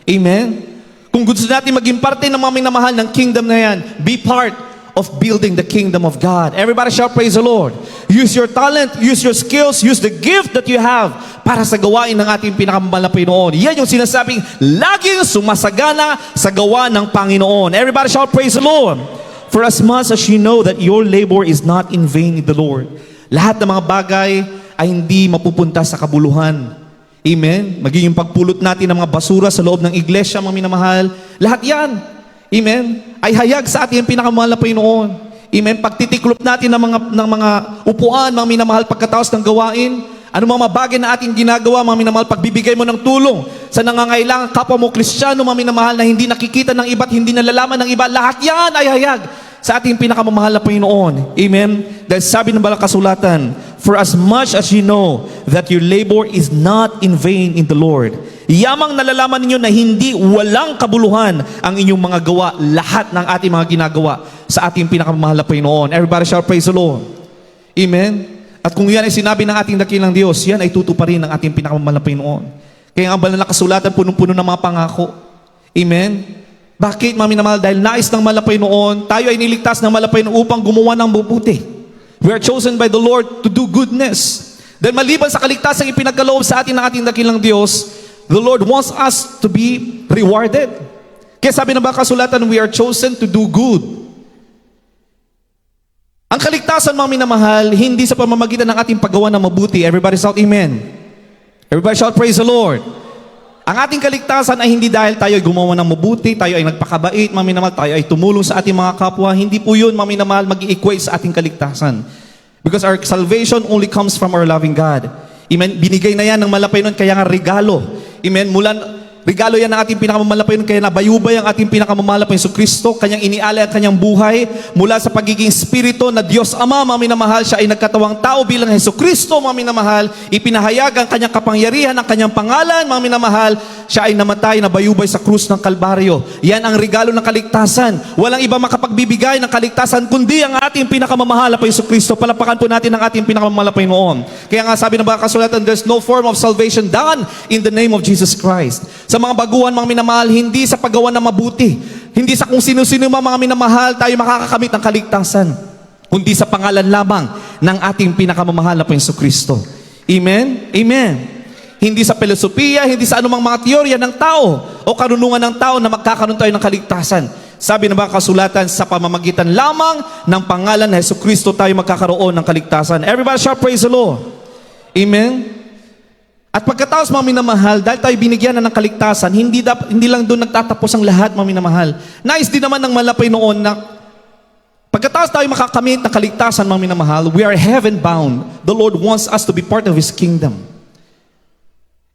S1: Amen? Kung gusto natin maging parte ng mga minamahal ng kingdom na yan, be part of building the kingdom of God. Everybody shall praise the Lord. Use your talent, use your skills, use the gift that you have para sa gawain ng ating pinakamamahal na Panginoon. Yan yung sinasabing laging sumasagana sa gawa ng Panginoon. Everybody shall praise the Lord. For as much as you know that your labor is not in vain in the Lord. Lahat ng mga bagay ay hindi mapupunta sa kabuluhan. Amen? Maging yung pagpulot natin ng mga basura sa loob ng iglesia, mga minamahal. Lahat yan. Amen? Ay hayag sa ating pinakamahal na Panginoon. Amen? Pagtitiklop natin ng mga upuan, mga minamahal, pagkatapos ng gawain, ano mga bagay na ating ginagawa, mga minamahal, pagbibigay mo ng tulong sa nangangailangan kapwa mo Kristiyano, mga minamahal, na hindi nakikita ng iba at hindi nalalaman ng iba, lahat yan ay hayag sa ating pinakamamahal na Panginoon. Amen? Dahil sabi ng Banal Kasulatan, for as much as you know that your labor is not in vain in the Lord, yamang nalalaman ninyo na hindi walang kabuluhan ang inyong mga gawa, lahat ng ating mga ginagawa sa ating pinakamamahal na Panginoon. Everybody shall praise the Lord. Amen? At kung yan ay sinabi ng ating dakilang Diyos, yan ay tutuparin ng ating pinakamamahal na Panginoon. Kaya ang Banal na Kasulatan, punong-puno ng mga pangako. Amen? Bakit, mga minamahal? Dahil nais ng mahal na Panginoon, tayo ay niligtas ng mahal na Panginoon upang gumawa ng mabuti. We are chosen by the Lord to do goodness. Dahil maliban sa kaligtasang ipinagkaloob sa atin ng ating dakilang Diyos, the Lord wants us to be rewarded. Kaya sabi ng Banal Kasulatan, we are chosen to do good. Ang kaligtasan, mga minamahal, hindi sa pamamagitan ng ating paggawa ng mabuti. Everybody shout amen. Everybody shout praise the Lord. Ang ating kaligtasan ay hindi dahil tayo ay gumawa ng mabuti, tayo ay nagpakabait, mga minamahal, tayo ay tumulong sa ating mga kapwa. Hindi po yun, mga minamahal, mag-i-equate sa ating kaligtasan. Because our salvation only comes from our loving God. Amen? Binigay na yan ng malapay nun, kaya nga regalo. Amen? Regalo yan ng ating pinakamamahal na, kaya nabayubay ang ating pinakamamahal na Jesucristo, kanyang inialay ang kanyang buhay mula sa pagiging Espiritu na Diyos Ama, mga minamahal, siya ay nagkatawang tao bilang Jesucristo, mga minamahal, ipinahayag ang kanyang kapangyarihan, ang kanyang pangalan, mga minamahal, siya ay namatay, nabayubay sa krus ng Kalbaryo. Yan ang regalo ng kaligtasan. Walang iba makapagbibigay ng kaligtasan kundi ang ating pinakamamahal na Jesucristo. Palapakan po natin ang ating pinakamamahal na Panginoon. Kaya nga sabi ng Banal Kasulatan, there's no form of salvation done in the name of Jesus Christ. Sa mga baguhan, mga minamahal, hindi sa paggawa ng mabuti, hindi sa kung sino-sino mga minamahal tayo makakakamit ng kaligtasan, kundi sa pangalan lamang ng ating pinakamamahal na Jesucristo. Amen? Amen. hindi sa filosofiya, hindi sa anumang mga teorya ng tao o karunungan ng tao na magkakaroon tayo ng kaligtasan. Sabi ng mga kasulatan, sa pamamagitan lamang ng pangalan na Jesucristo tayo magkakaroon ng kaligtasan. Everybody shout praise the Lord. Amen? At pagkatapos, mga minamahal, dahil tayo binigyan na ng kaligtasan, hindi lang doon nagtatapos ang lahat, mga minamahal. Nais din naman ng malapay noon na pagkatapos tayo makakamit ng kaligtasan, mga minamahal, we are heaven bound. The Lord wants us to be part of His kingdom.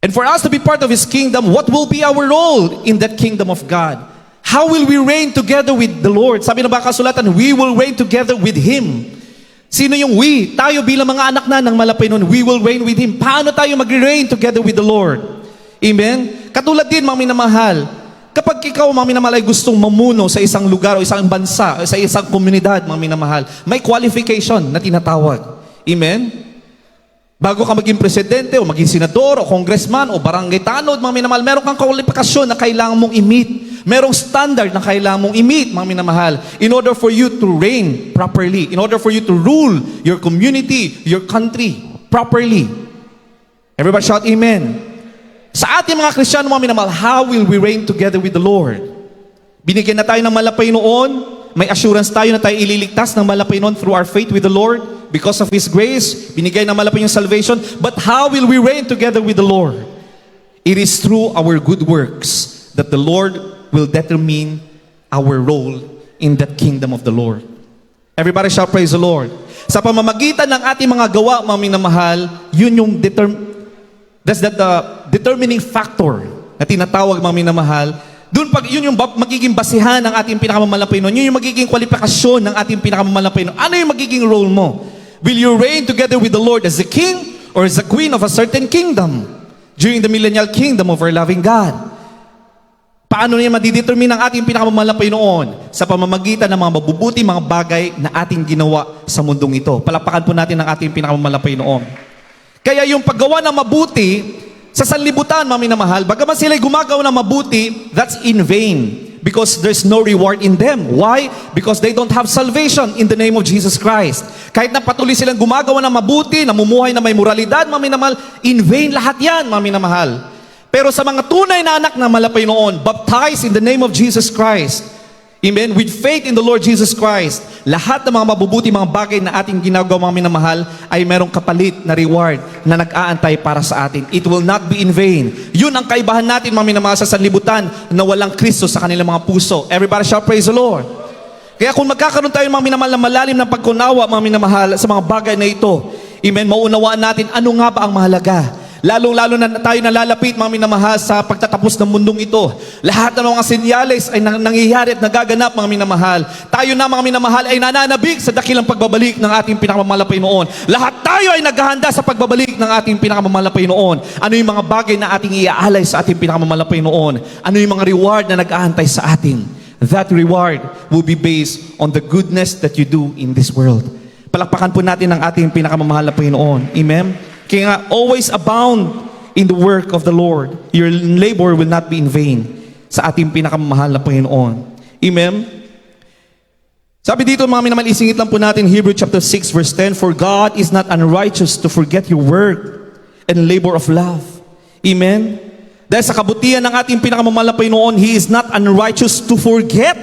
S1: And for us to be part of His kingdom, what will be our role in that kingdom of God? How will we reign together with the Lord? Sabi ng mga kasulatan, we will reign together with Him. Sino yung we? Tayo bilang mga anak na ng malapay noon, we will reign with Him. Paano tayo mag-reign together with the Lord? Amen? Katulad din, mga minamahal, kapag ikaw, mga minamahal, ay gustong mamuno sa isang lugar o isang bansa, o sa isang komunidad, mga minamahal, may qualification na tinatawag. Amen? Bago ka maging presidente, o maging senador, o congressman, o barangay tanod, mga minamahal, meron kang kwalifikasyon na kailangan mong i-meet. Merong standard na kailangan mong i-meet, mga minamahal, in order for you to reign properly, in order for you to rule your community, your country properly. Everybody shout amen. Sa ating mga Kristiyano, mga minamahal, how will we reign together with the Lord? Binigyan na tayo ng malapay noon, may assurance tayo na tayo ililigtas ng malapay noon through our faith with the Lord, because of His grace, binigay ng malapay yung salvation. But how will we reign together with the Lord? It is through our good works that the Lord will determine our role in that kingdom of the Lord. Everybody shout praise the Lord. Sa pamamagitan ng ating mga gawa, mga minamahal, yun yung that's the determining factor na tinatawag, mga minamahal. Yun yung magiging basihan ng ating pinakamamalapay noon. Yun yung magiging kwalifikasyon ng ating pinakamamalapay noon. Ano yung magiging role mo? Will you reign together with the Lord as a king or as a queen of a certain kingdom during the millennial kingdom of our loving God? Paano niya madidetermine ang ating pinakamamalapay noon? Sa pamamagitan ng mga mabubuti, mga bagay na ating ginawa sa mundong ito. Palakpakan po natin ang ating pinakamamalapay noon. Kaya yung paggawa ng mabuti, sa sanlibutan, mga minamahal, bagaman sila'y gumagawa ng mabuti, that's in vain. Because there's no reward in them. Why? Because they don't have salvation in the name of Jesus Christ. Kahit na patuloy silang gumagawa ng mabuti, namumuhay na may moralidad, mga minamahal, in vain lahat yan, mga minamahal. Pero sa mga tunay na anak na malapay noon, baptized in the name of Jesus Christ, amen, with faith in the Lord Jesus Christ, lahat ng mga mabubuti, mga bagay na ating ginagawa, mga minamahal, ay merong kapalit na reward na nag-aantay para sa atin. It will not be in vain. Yun ang kaibahan natin, mga minamahal, sa sanlibutan na walang Kristo sa kanilang mga puso. Everybody shout praise the Lord. Kaya kung magkakaroon tayo, mga minamahal, na malalim ng pagkunawa, mga minamahal, sa mga bagay na ito, amen, maunawaan natin ano nga ba ang mahalaga. Lalong-lalo na tayo nalalapit, mga minamahal, sa pagtatapos ng mundong ito. Lahat ng mga senyales ay nangyayari at nagaganap, mga minamahal. Tayo na, mga minamahal, ay nananabik sa dakilang pagbabalik ng ating pinakamamalapay noon. Lahat tayo ay naghahanda sa pagbabalik ng ating pinakamamalapay noon. Ano yung mga bagay na ating iaalay sa ating pinakamamalapay noon? Ano yung mga reward na nag-aantay sa atin? That reward will be based on the goodness that you do in this world. Palakpakan po natin ang ating pinakamamahal na Panginoon. Amen? Kaya nga, always abound in the work of the Lord. Your labor will not be in vain sa ating pinakamamahal na Panginoon. Amen? Sabi dito, mga minamahal, isingit lang po natin Hebrews chapter 6 verse 10, For God is not unrighteous to forget your work and labor of love. Amen? Dahil sa kabutihan ng ating pinakamamahal na Panginoon, He is not unrighteous to forget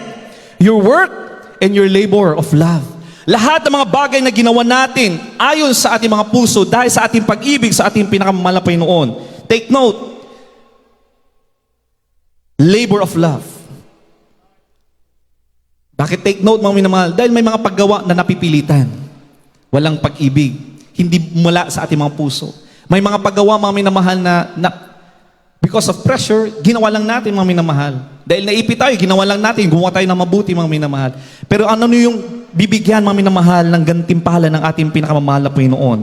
S1: your work and your labor of love. Lahat ng mga bagay na ginawa natin ayon sa ating mga puso dahil sa ating pag-ibig sa ating pinakamamahal na Panginoon. Take note. Labor of love. Bakit take note, mga minamahal? Dahil may mga paggawa na napipilitan. Walang pag-ibig. Hindi mula sa ating mga puso. May mga paggawa, mga minamahal, na because of pressure, ginawa lang natin, mga minamahal. Dahil naipit tayo, ginawa lang natin, gumawa tayo ng mabuti, mga minamahal. Pero ano yung bibigyan, mga minamahal, ng gantimpala ng ating pinakamamahal na Panginoon?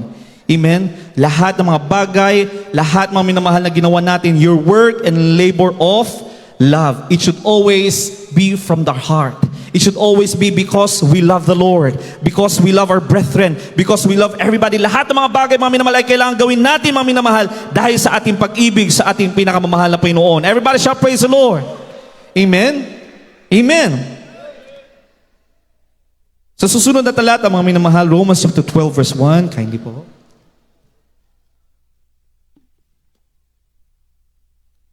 S1: Amen? Lahat ng mga bagay, lahat, mga minamahal, na ginawa natin, your work and labor of love. It should always be from the heart. It should always be because we love the Lord, because we love our brethren, because we love everybody. Lahat ng mga bagay, mga minamahal, ay kailangan gawin natin, mga minamahal, dahil sa ating pag-ibig sa ating pinakamamahal na Panginoon. Everybody shout praise the Lord. Amen? Amen. Sa susunod na talata, mga minamahal, Romans chapter 12 verse 1, kindly po.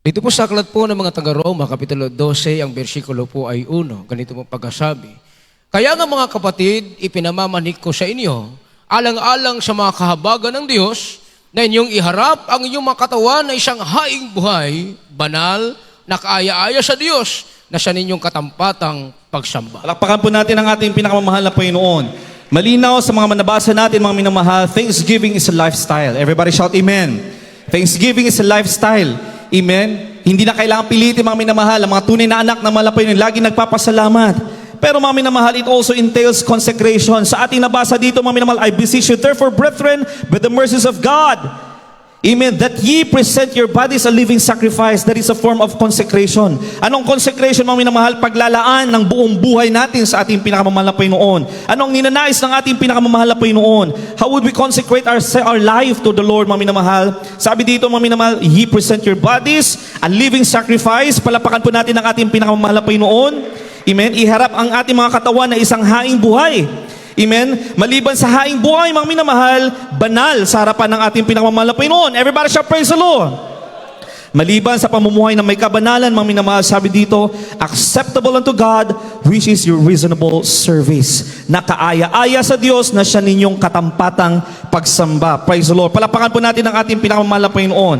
S5: Dito po sa aklat po ng mga taga-Roma, Kapitulo 12, ang bersikulo po ay 1. Ganito po pagkasabi. Kaya nga mga kapatid, ipinamamanik ko sa inyo, alang-alang sa mga kahabagan ng Diyos, na inyong iharap ang inyong mga katawan na isang haing buhay, banal, nakaaya-aya sa Diyos, na siya ninyong katampatang pagsamba.
S1: Palakpakan po natin ang ating pinakamamahal na Panginoon. Malinaw sa mga manabasa natin, mga minamahal, thanksgiving is a lifestyle. Everybody shout amen. Thanksgiving is a lifestyle. Amen? Hindi na kailangan pilitin, mga minamahal, ang mga tunay na anak ng mahal na Panginoon, lagi nagpapasalamat. Pero mga minamahal, it also entails consecration. Sa ating nabasa dito, mga minamahal, I beseech you, therefore, brethren, by the mercies of God, amen, that ye present your bodies a living sacrifice, that is a form of consecration. Anong consecration, mga minamahal? Paglalaan ng buong buhay natin sa ating pinakamamahal na Panginoon. Anong ninanais ng ating pinakamamahal na Panginoon? How would we consecrate our life to the Lord, mga minamahal? Sabi dito, mga minamahal, ye present your bodies a living sacrifice. Palapakan po natin ang ating pinakamamahal na Panginoon. Amen. Iharap ang ating mga katawan na isang haing buhay. Amen? Maliban sa haing buhay, mga minamahal, banal sa harapan ng ating pinakamamahal na Panginoon. Everybody shout praise the Lord. Maliban sa pamumuhay na may kabanalan, mga minamahal, sabi dito, acceptable unto God, which is your reasonable service. Nakaaya-aya sa Diyos na siya ninyong katampatang pagsamba. Praise the Lord. Palapakan po natin ang ating pinakamamahal na Panginoon.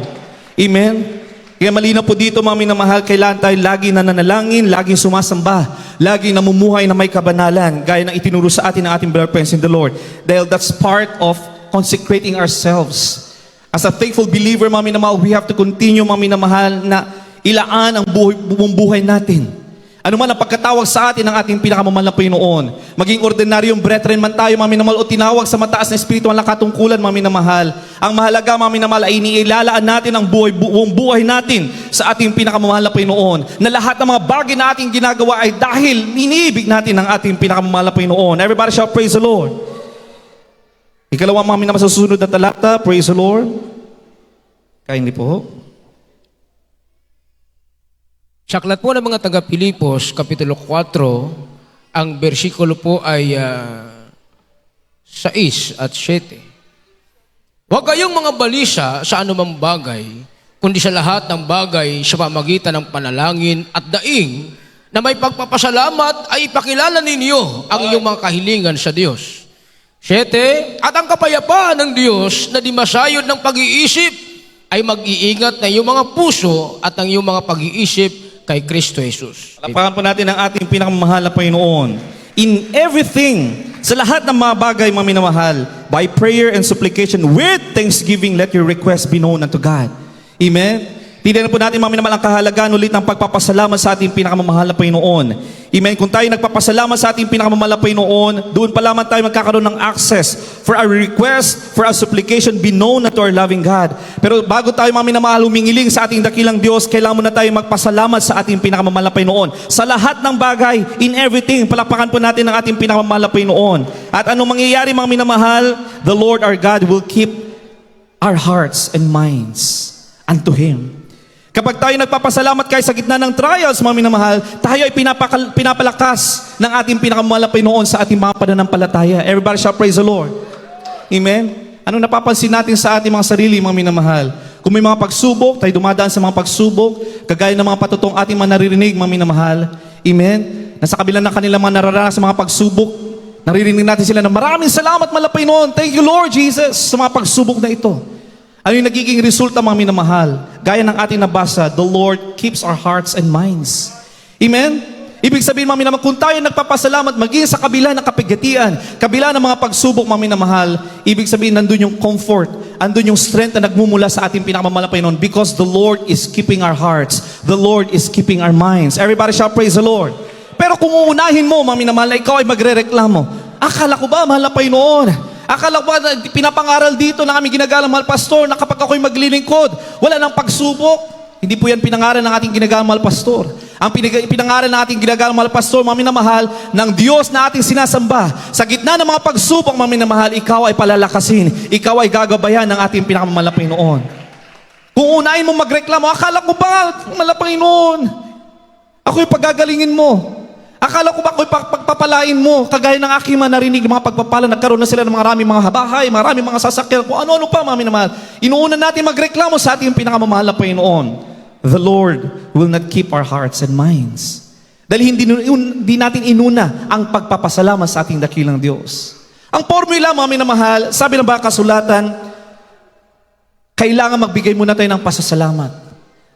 S1: Amen? Kaya malinaw po dito, mga minamahal, kailangan tayo lagi nananalangin, laging sumasamba, laging namumuhay na may kabanalan, gaya ng itinuro sa atin ng ating brother friends in the Lord. Dahil that's part of consecrating ourselves. As a faithful believer, mga minamahal, we have to continue, mga minamahal, na ilaan ang buong buhay natin. Ano man ang pagkatawag sa atin ng ating pinakamamahal na Panginoon. Maging ordinaryong brethren man tayo, mga minamahal, o tinawag sa mataas na espiritual na katungkulan, mga minamahal. Ang mahalaga, mga minamahal, ay iniilalaan natin ang buong buhay natin sa ating pinakamamahal na Panginoon. Na lahat ng mga bagay na ating ginagawa ay dahil iniibig natin ang ating pinakamamahal na Panginoon. Everybody shout, praise the Lord. Ikalawa, mga minamahal, sa susunod na talata, praise the Lord. Kindly po.
S5: Sa aklat po ng mga taga-Pilipos, Kapitulo 4, ang bersikulo po ay 6 at 7. Huwag kayong mga balisa sa anumang bagay, kundi sa lahat ng bagay sa pamagitan ng panalangin at daing na may pagpapasalamat ay ipakilala ninyo ang inyong mga kahilingan sa Diyos. 7, at ang kapayapaan ng Diyos na di masayod ng pag-iisip ay mag-iingat na iyong mga puso at ang iyong mga pag-iisip kay Kristo Jesus.
S1: Palapakan po natin ang ating pinakamamahal na Panginoon. In everything, sa lahat ng mga bagay, mga minamahal, by prayer and supplication, with thanksgiving, let your request be known unto God. Amen? Tignan po natin, mga minamahal, ang kahalagaan ulit ng pagpapasalamat sa ating pinakamamahal na Panginoon. Amen? Kung tayo nagpapasalamat sa ating pinakamamahal na Panginoon, doon pa lamang tayo magkakaroon ng access for our request, for our supplication, be known unto our loving God. Pero bago tayo, mga minamahal, humingiling sa ating dakilang Diyos, kailangan muna tayo magpasalamat sa ating pinakamamahal na Panginoon. Sa lahat ng bagay, in everything, palakpakan po natin ang ating pinakamamahal na Panginoon. At anong mangyayari, mga minamahal, the Lord our God will keep our hearts and minds unto Him. Kapag tayo nagpapasalamat kahit sa gitna ng trials, mga minamahal, tayo ay pinapalakas ng ating pinakamamahal na Panginoon sa ating mga pananampalataya. Everybody shall praise the Lord. Amen? Anong napapansin natin sa ating mga sarili, mga minamahal? Kung may mga pagsubok, tayo dumadaan sa mga pagsubok, kagaya ng mga patutong ating mga naririnig, mga minamahal. Amen? Nasa kabila ng kanilang mga nararanas sa mga pagsubok, naririnig natin sila na maraming salamat, mahal na Panginoon. Thank you, Lord Jesus, sa mga pagsubok na ito. Ano yung nagiging resulta, mga minamahal? Gaya ng ating nabasa, the Lord keeps our hearts and minds. Amen? Ibig sabihin, mga minamahal, kung tayo nagpapasalamat, maging sa kabila ng kapigatian, kabila ng mga pagsubok, mga minamahal, ibig sabihin, nandun yung comfort, andun yung strength na nagmumula sa ating pinakamamahal na Panginoon, because the Lord is keeping our hearts. The Lord is keeping our minds. Everybody shall praise the Lord. Pero kung uunahin mo, mga minamahal, na ikaw ay magre-reklamo, akala ko ba, mahal na Panginoon? Akala ko ba pinapangaral dito ng aming ginagalang mahal pastor na kapag ako'y maglilingkod, wala nang pagsubok? Hindi po yan pinangaral ng ating ginagalang mahal pastor. Ang pinangaral ng ating ginagalang mahal pastor, mga minamahal, ng Diyos na ating sinasamba. Sa gitna ng mga pagsubok, mga minamahal, ikaw ay palalakasin. Ikaw ay gagabayan ng ating pinakamamahal na Panginoon. Kung unahin mo magreklamo, akala ko ba, mahal na Panginoon, ako'y pagagalingin mo. Akala ko ba ako'y pagpapalain mo, kagaya ng aking mga narinig, mga pagpapala, nagkaroon na sila ng maraming mga bahay, maraming mga sasakyan, kung ano-ano pa, mga minamahal. Inuuna natin magreklamo sa ating pinakamamahal na Panginoon. the Lord will not keep our hearts and minds. Dahil hindi natin inuna ang pagpapasalamat sa ating dakilang Diyos. Ang formula, mga minamahal, sabi ng baka kasulatan, kailangan magbigay muna tayo ng pasasalamat.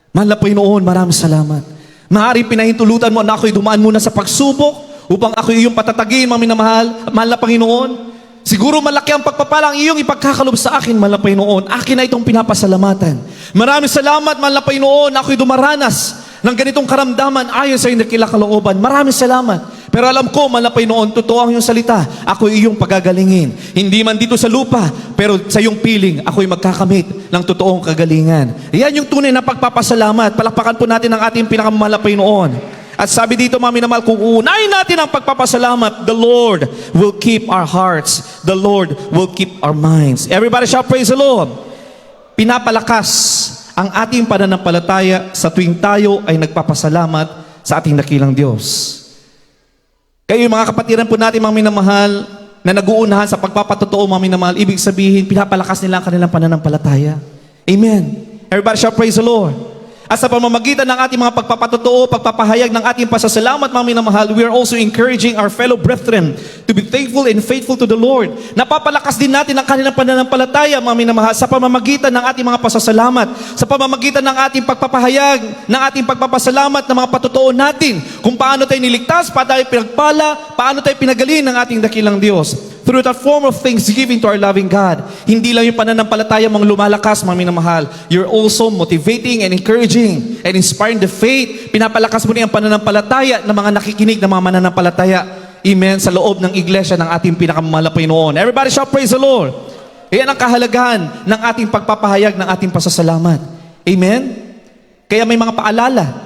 S1: Mahal na Panginoon, maraming salamat. Maaari pinahintulutan mo na ako'y dumaan muna sa pagsubok upang ako'y iyong patatagin, mga minamahal. Mahal na Panginoon, siguro malaki ang pagpapala ang iyong ipagkakalob sa akin, mahal na Panginoon. Akin na itong pinapasalamatan. Maraming salamat, mahal na Panginoon, ako'y dumaranas ng ganitong karamdaman ayon sa iyong dakilang kalooban. Maraming salamat. Pero alam ko, mahal na Panginoon, totoo ang iyong salita. Ako'y iyong pagagalingin. Hindi man dito sa lupa, pero sa iyong piling, ako'y magkakamit ng totoong kagalingan. Yan yung tunay na pagpapasalamat. Palakpakan po natin ang ating pinakamamahal na Panginoon. At sabi dito, mga minamahal, kung uunahin natin ang pagpapasalamat, the Lord will keep our hearts. The Lord will keep our minds. Everybody shout, praise the Lord. Pinapalakas ang ating pananampalataya sa tuwing tayo ay nagpapasalamat sa ating dakilang Diyos. Kayo mga kapatiran po natin, mga minamahal, na nag-uunahan sa pagpapatotoo, mga minamahal, ibig sabihin, pinapalakas nila ang kanilang pananampalataya. Amen. Everybody shout, praise the Lord. At sa pamamagitan ng ating mga pagpapatotoo, pagpapahayag ng ating pasasalamat, mga minamahal, we are also encouraging our fellow brethren to be thankful and faithful to the Lord. Napapalakas din natin ang kanilang pananampalataya, mga minamahal, sa pamamagitan ng ating mga pasasalamat, sa pamamagitan ng ating pagpapahayag, ng ating pagpapasalamat ng mga patotoo natin, kung paano tayo niligtas, paano tayo pinagpala, paano tayo pinagaling ng ating dakilang Diyos. Through that form of thanksgiving to our loving God. Hindi lang yung pananampalataya mong lumalakas, mga minamahal. You're also motivating and encouraging and inspiring the faith. Pinapalakas mo rin ang pananampalataya ng mga nakikinig ng mga mananampalataya. Amen. Sa loob ng iglesia ng ating pinakamamahal na Panginoon. Everybody shout, praise the Lord. Iyan ang kahalagahan ng ating pagpapahayag ng ating pasasalamat. Amen. Kaya may mga paalala.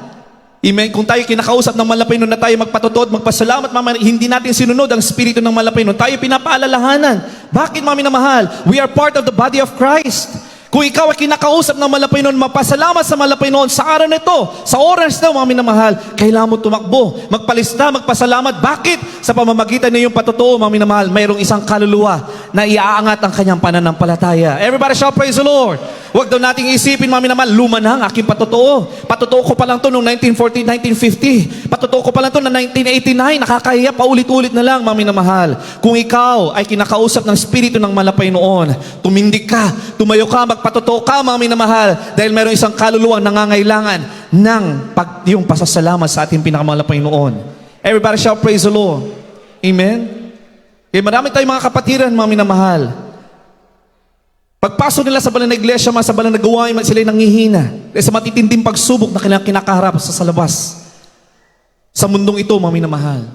S1: Amen. Kung tayo kinakausap ng malapay nun na tayo magpatotoo at magpasalamat, mama, hindi natin sinunod ang spirito ng malapay nun. Tayo pinapaalalahanan. Bakit, mami na mahal? We are part of the body of Christ. Kung ikaw ay kinakausap ng malapay nun, magpasalamat sa malapay nun, sa araw na ito, sa oras na, mami na mahal, kailangan mo tumakbo, magpalista, magpasalamat. Bakit? Sa pamamagitan ng iyong patotoo, mami na mahal, mayroong isang kaluluwa na iaangat ang kanyang pananampalataya. Everybody shout, praise the Lord. Huwag daw nating isipin, mami na mahal, luma na ang aking patotoo. Patotoo ko pa lang to noong 1940, 1950. Patotoo ko pa lang to na 1989. Nakakahiya, paulit-ulit na lang, mami na mahal. Kung ikaw ay kinakausap ng spirito ng malapay noon, tumindig ka, tumayo ka, magpatotoo ka, mami na mahal, dahil mayroong isang kaluluwang nangangailangan ng yung pasasalamat sa ating pinakamalapay noon. Everybody shout, praise the Lord. Amen? Eh, marami tayong mga kapatiran, mami na mahal. Pagpasok nila sa balang na iglesia, sa balang na gawain, sila'y nangihina. Dahil sa matitinding pagsubok na kanilang kinakaharap sa labas. Sa mundong ito, mami na mahal.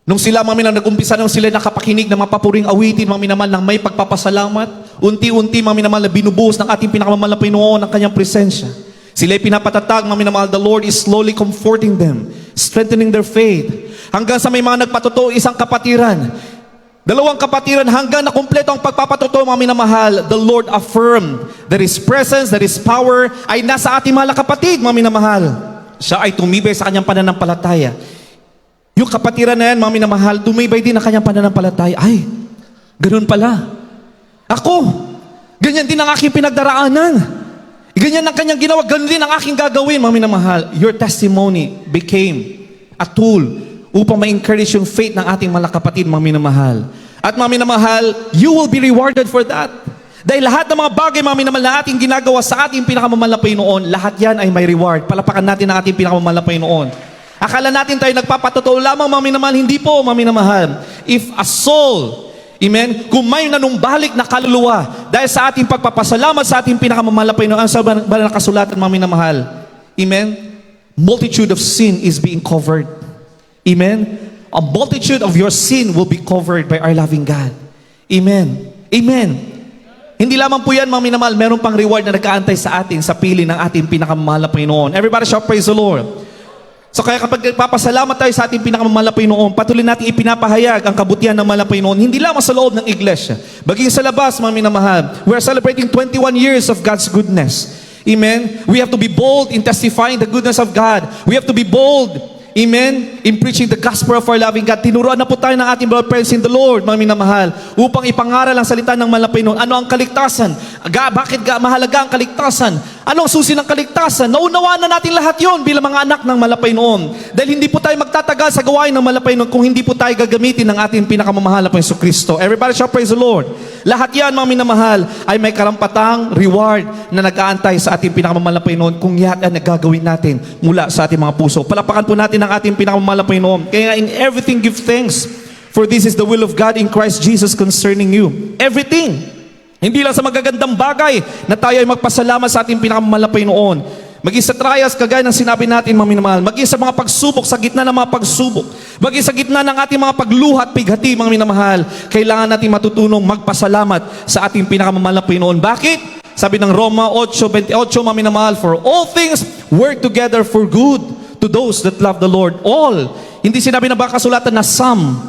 S1: Nung sila, mami na nag-umpisa, nung sila nakapakinig ng mapapuring awitin, mami naman, ng may pagpapasalamat, unti-unti, mami naman, na binubuhos ng ating pinakamamahal na Panginoon ng kanyang presensya. Sila'y pinapatatag, mami naman, the Lord is slowly comforting them, strengthening their faith. Hanggang sa may mga nagpatotoo, isang kapatiran, dalawang kapatiran, hanggang na kumpleto ang pagpapatotoo, mga minamahal, the Lord affirmed that His presence, that His power ay nasa ating mahal na kapatid, mga minamahal. Siya ay tumibay sa kanyang pananampalataya. Yung kapatiran na yan, mga minamahal, tumibay din ang kanyang pananampalataya. Ay, ganun pala. Ako, ganyan din ang aking pinagdaraanan. Ganyan ang kanyang ginawa, ganun din ang aking gagawin, mga minamahal. Your testimony became a tool upang ma-encourage yung faith ng ating mga kapatid, mga minamahal. At mga minamahal, you will be rewarded for that. Dahil lahat ng mga bagay, mga minamahal, na ating ginagawa sa ating pinakamamahal na Panginoon, lahat yan ay may reward. Palapakan natin ang ating pinakamamahal na Panginoon. Akala natin tayo nagpapatotoo lamang, mga minamahal. Hindi po, mga minamahal. If a soul, amen, kung may nanumbalik na kaluluwa, dahil sa ating pagpapasalamat sa ating pinakamamahal na Panginoon, sa banal na kasulatan, mga minamahal, amen, multitude of sin is being covered. Amen? A multitude of your sin will be covered by our loving God. Amen. Amen. Hindi lamang po yan, mga minamahal, meron pang reward na nagkaantay sa atin, sa pili ng ating pinakamamahal na Panginoon. Everybody shout, praise the Lord. So kaya kapag nagpapasalamat tayo sa ating pinakamamahal na Panginoon, patuloy natin ipinapahayag ang kabutihan ng mahal na Panginoon, hindi lamang sa loob ng iglesia, baging sa labas, mga minamahal. We are celebrating 21 years of God's goodness. Amen? We have to be bold in testifying the goodness of God. We have to be bold Amen? In preaching the gospel of our loving God, tinuruan na po tayo ng ating brother parents in the Lord, mga minamahal, upang ipangaral ang salita ng malapay noon. Ano ang kaligtasan? Bakit mahalaga ang kaligtasan? Ano ang susi ng kaligtasan? Naunawaan na natin lahat yon bilang mga anak ng malapay noon. Dahil hindi po tayo magtatagal sa gawain ng malapay noon kung hindi po tayo gagamitin ng ating pinakamamahal na Panginoong Kristo. Everybody shall praise the Lord. Lahat yan, mga minamahal, ay may karampatang reward na nag-aantay sa ating pinakamamahal na Panginoon kung yan ang nagagawin natin mula sa ating mga puso. Palapakan po natin ang ating pinakamamahal na Panginoon. Kaya in everything give thanks, for this is the will of God in Christ Jesus concerning you. Everything. Hindi lang sa magagandang bagay na tayo ay magpasalamat sa ating pinakamamahal na Panginoon. Maging sa trials, kagaya ng sinabi natin, mga minamahal. Maging sa mga pagsubok, sa gitna ng mga pagsubok. Maging sa gitna ng ating mga pagluhat, pighati, mga minamahal. Kailangan natin matutunong magpasalamat sa ating pinakamamahal na Panginoon. Bakit? Sabi ng Roma 8:28, mga minamahal, for all things work together for good to those that love the Lord. All. Hindi sinabi na ba kasulatan na some.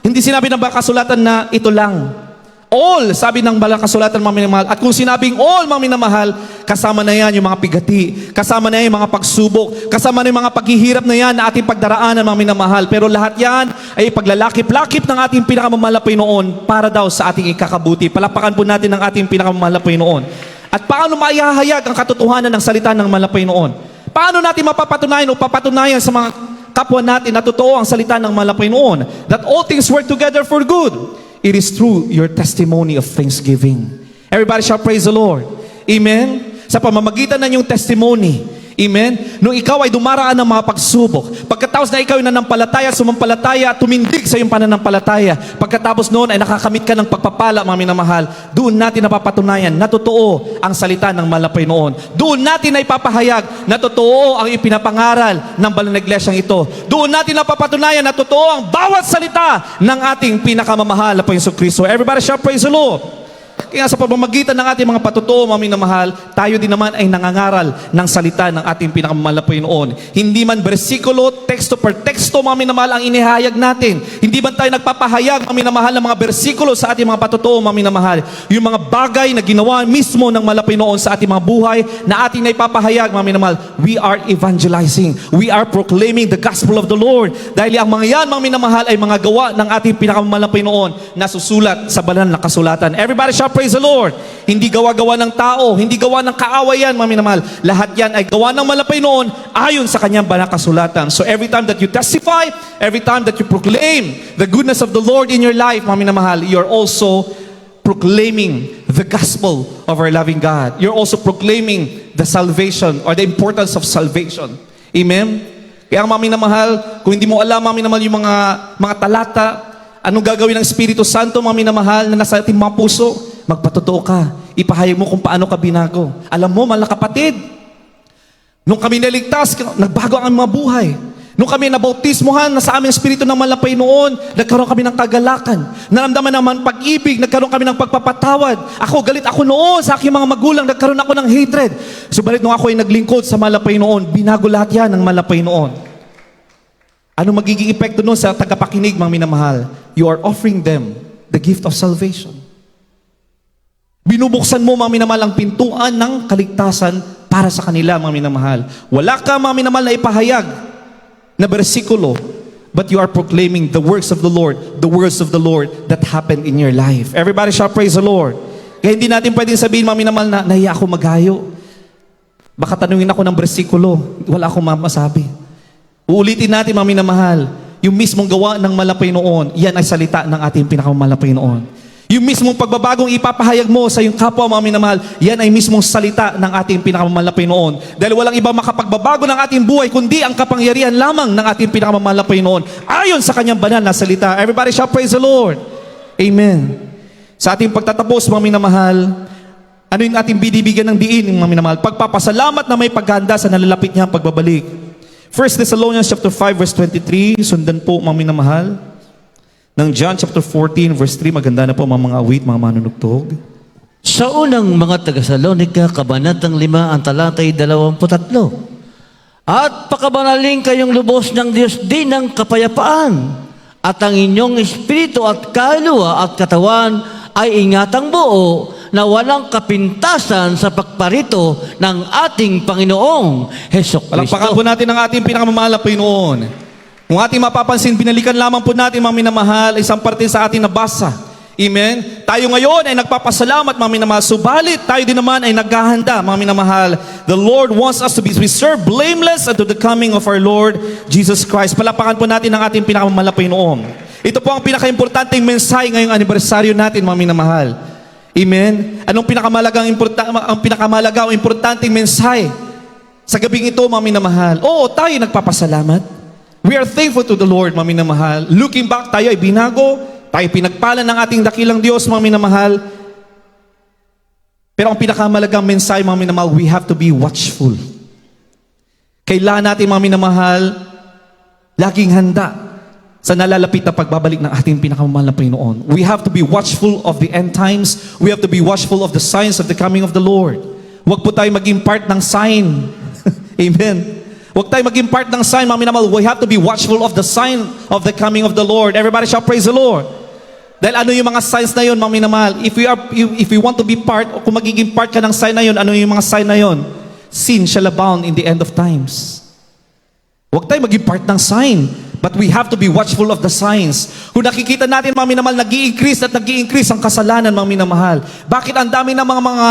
S1: Hindi sinabi na ba kasulatan na ito lang. All, sabi ng balang kasulatan, mga minamahal. At kung sinabing all, mga minamahal, kasama na yan yung mga pigati, kasama na yan yung mga pagsubok, kasama na yung mga paghihirap na yan na ating pagdaraanan, mga minamahal. Pero lahat yan ay paglalakip-lakip ng ating pinakamamahal na Panginoon para daw sa ating ikakabuti. Palapakan po natin ang ating pinakamamahal na Panginoon. At paano maihahayag ang katotohanan ng salita ng mahal na Panginoon? Paano natin mapapatunayan o papatunayan sa mga kapwa natin na totoo ang salita ng mahal na Panginoon? That all things work together for good. It is through your testimony of thanksgiving. Everybody shall praise the Lord. Amen? Sa pamamagitan ng iyong testimony. Amen? Nung ikaw ay dumaraan ng mga pagsubok, pagkatapos na ikaw ay nanampalataya, sumampalataya, tumindig sa iyong pananampalataya, pagkatapos noon ay nakakamit ka ng pagpapala, mga minamahal, doon natin napapatunayan na totoo ang salita ng mahal na Panginoon. Doon natin ay papahayag na totoo ang ipinapangaral ng banal na iglesyang ito. Doon natin napapatunayan na totoo ang bawat salita ng ating pinakamamahal na Panginoon Kristo. Everybody shall praise the Lord. Kaya sa pamamagitan ng ating mga patotoo, mga minamahal, tayo din naman ay nangangaral ng salita ng ating pinakamamahal na Panginoon. Hindi man bersikulo, teksto per teksto, mga minamahal, ang inihayag natin. Hindi man tayo nagpapahayag, mga minamahal, ng mga bersikulo sa ating mga patotoo, mga minamahal. Yung mga bagay na ginawa mismo ng mahal na Panginoon sa ating mga buhay na ating naipapahayag, mga minamahal. We are evangelizing. We are proclaiming the gospel of the Lord. Dahil ang mga yan, mga minamahal, ay mga gawa ng ating pinakamamahal na Panginoon na susulat sa banal na kasulatan. Everybody shall praise the Lord. Hindi gawa-gawa ng tao, hindi gawa ng kaawayan, mga minamahal. Lahat yan ay gawa ng mahal na Panginoon ayon sa kanyang banal na kasulatan. So every time that you testify, every time that you proclaim the goodness of the Lord in your life, mga minamahal, you're also proclaiming the gospel of our loving God. You're also proclaiming the salvation or the importance of salvation. Amen? Kaya mga minamahal, kung hindi mo alam, mga minamahal, yung mga talata, anong gagawin ng Espiritu Santo, mga minamahal, na nasa ating mga puso, magpatotoo ka. Ipahayag mo kung paano ka binago. Alam mo, mga kapatid, nung kami naligtas, nagbago ang mga buhay. Nung kami nabautismohan, nasa aming Espiritu ng mahal na Panginoon, nagkaroon kami ng kagalakan. Naramdaman naman pag-ibig, nagkaroon kami ng pagpapatawad. Ako, galit ako noon sa aking mga magulang, nagkaroon ako ng hatred. Subalit nung ako ay naglingkod sa mahal na Panginoon, binago lahat yan ng mahal na Panginoon. Ano magiging epekto nun sa tagapakinig, mga minamahal? You are offering them the gift of salvation. Binubuksan mo, mga minamahal, ang pintuan ng kaligtasan para sa kanila, mga minamahal. Wala ka, mga minamahal, na ipahayag na bersikulo, but you are proclaiming the works of the Lord, the words of the Lord that happened in your life. Everybody shall praise the Lord. Kaya hindi natin pwedeng sabihin, mga minamahal, na nahiya ako maghayo. Baka tanungin ako ng bersikulo, wala akong masabi. Uulitin natin, mga minamahal, yung mismong gawa ng mahal na Panginoon, yan ay salita ng ating pinakamahal na Panginoon. Yung mismong pagbabagong ipapahayag mo sa iyong kapwa, mga minamahal, yan ay mismong salita ng ating pinakamamahal na Panginoon. Dahil walang ibang makapagbabago ng ating buhay, kundi ang kapangyarihan lamang ng ating pinakamamahal na Panginoon, ayon sa kanyang banal na salita. Everybody shall praise the Lord. Amen. Sa ating pagtatapos, mga minamahal, ano yung ating binibigyan ng diin, mga minamahal? Pagpapasalamat na may paghahanda sa nalalapit niya ang pagbabalik. 1 Thessalonians chapter 5 verse 23, sundan po, mga minamahal. Ng John chapter 14 verse 3, maganda na po mga awit, mga manunugtog.
S2: Sa unang mga taga-Salonika, kabanatang 5, ang talatay 23. At pakabanalin kayong lubos ng Diyos din ng kapayapaan, at ang inyong espiritu at kaluluwa at katawan ay ingatang buo na walang kapintasan sa pagparito ng ating Panginoong Hesukristo.
S1: Palakpakan po natin ang ating pinakamamahal na Panginoon. Kung ating mapapansin, binalikan lamang po natin, mga minamahal, isang parte sa ating nabasa. Amen? Tayo ngayon ay nagpapasalamat, mga minamahal. Subalit, tayo din naman ay naghahanda, mga minamahal. The Lord wants us to be preserved blameless unto the coming of our Lord Jesus Christ. Palapakan po natin ang ating pinakamamahal na Panginoon. Ito po ang pinaka-importanting mensahe ngayong anibersaryo natin, mga minamahal. Amen? Anong pinakamalaga o importanteng mensahe sa gabing ito, mga minamahal? Oo, tayo nagpapasalamat. We are thankful to the Lord, mga minamahal. Looking back, tayo ay binago, tayo pinagpala ng ating dakilang Diyos, mga minamahal. Pero ang pinakamalagang mensahe, mga minamahal, we have to be watchful. Kailangan natin, mga minamahal, laging handa sa nalalapit na pagbabalik ng ating pinakamamahal na Panginoon. We have to be watchful of the end times. We have to be watchful of the signs of the coming of the Lord. Huwag po tayo maging part ng sign. Amen. Huwag tayo maging part ng sign, mga minamahal. We have to be watchful of the sign of the coming of the Lord. Everybody shall praise the Lord. Dahil ano yung mga signs na yun, mga minamahal? If we want to be part, o kung magiging part ka ng sign na yun, ano yung mga sign na yun? Sin shall abound in the end of times. Huwag tayo maging part ng sign. But we have to be watchful of the signs. Kung nakikita natin, mga minamahal, nag-i-increase at nag-i-increase ang kasalanan, mga minamahal. Bakit ang dami ng mga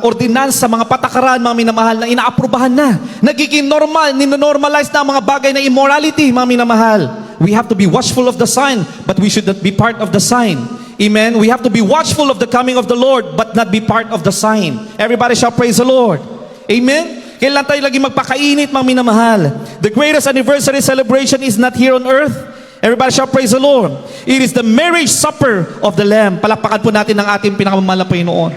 S1: ordinansa, mga patakaran, mga minamahal, na inaaprubahan na. Nagiging normal, ninonormalize na ang mga bagay na immorality, mga minamahal. We have to be watchful of the sign, but we should not be part of the sign. Amen? We have to be watchful of the coming of the Lord, but not be part of the sign. Everybody shall praise the Lord. Amen? Kailan tayo lagi magpakainit, mga minamahal? The greatest anniversary celebration is not here on earth. Everybody shall praise the Lord. It is the marriage supper of the Lamb. Palakpakan po natin ang ating pinakamamahal na Panginoon.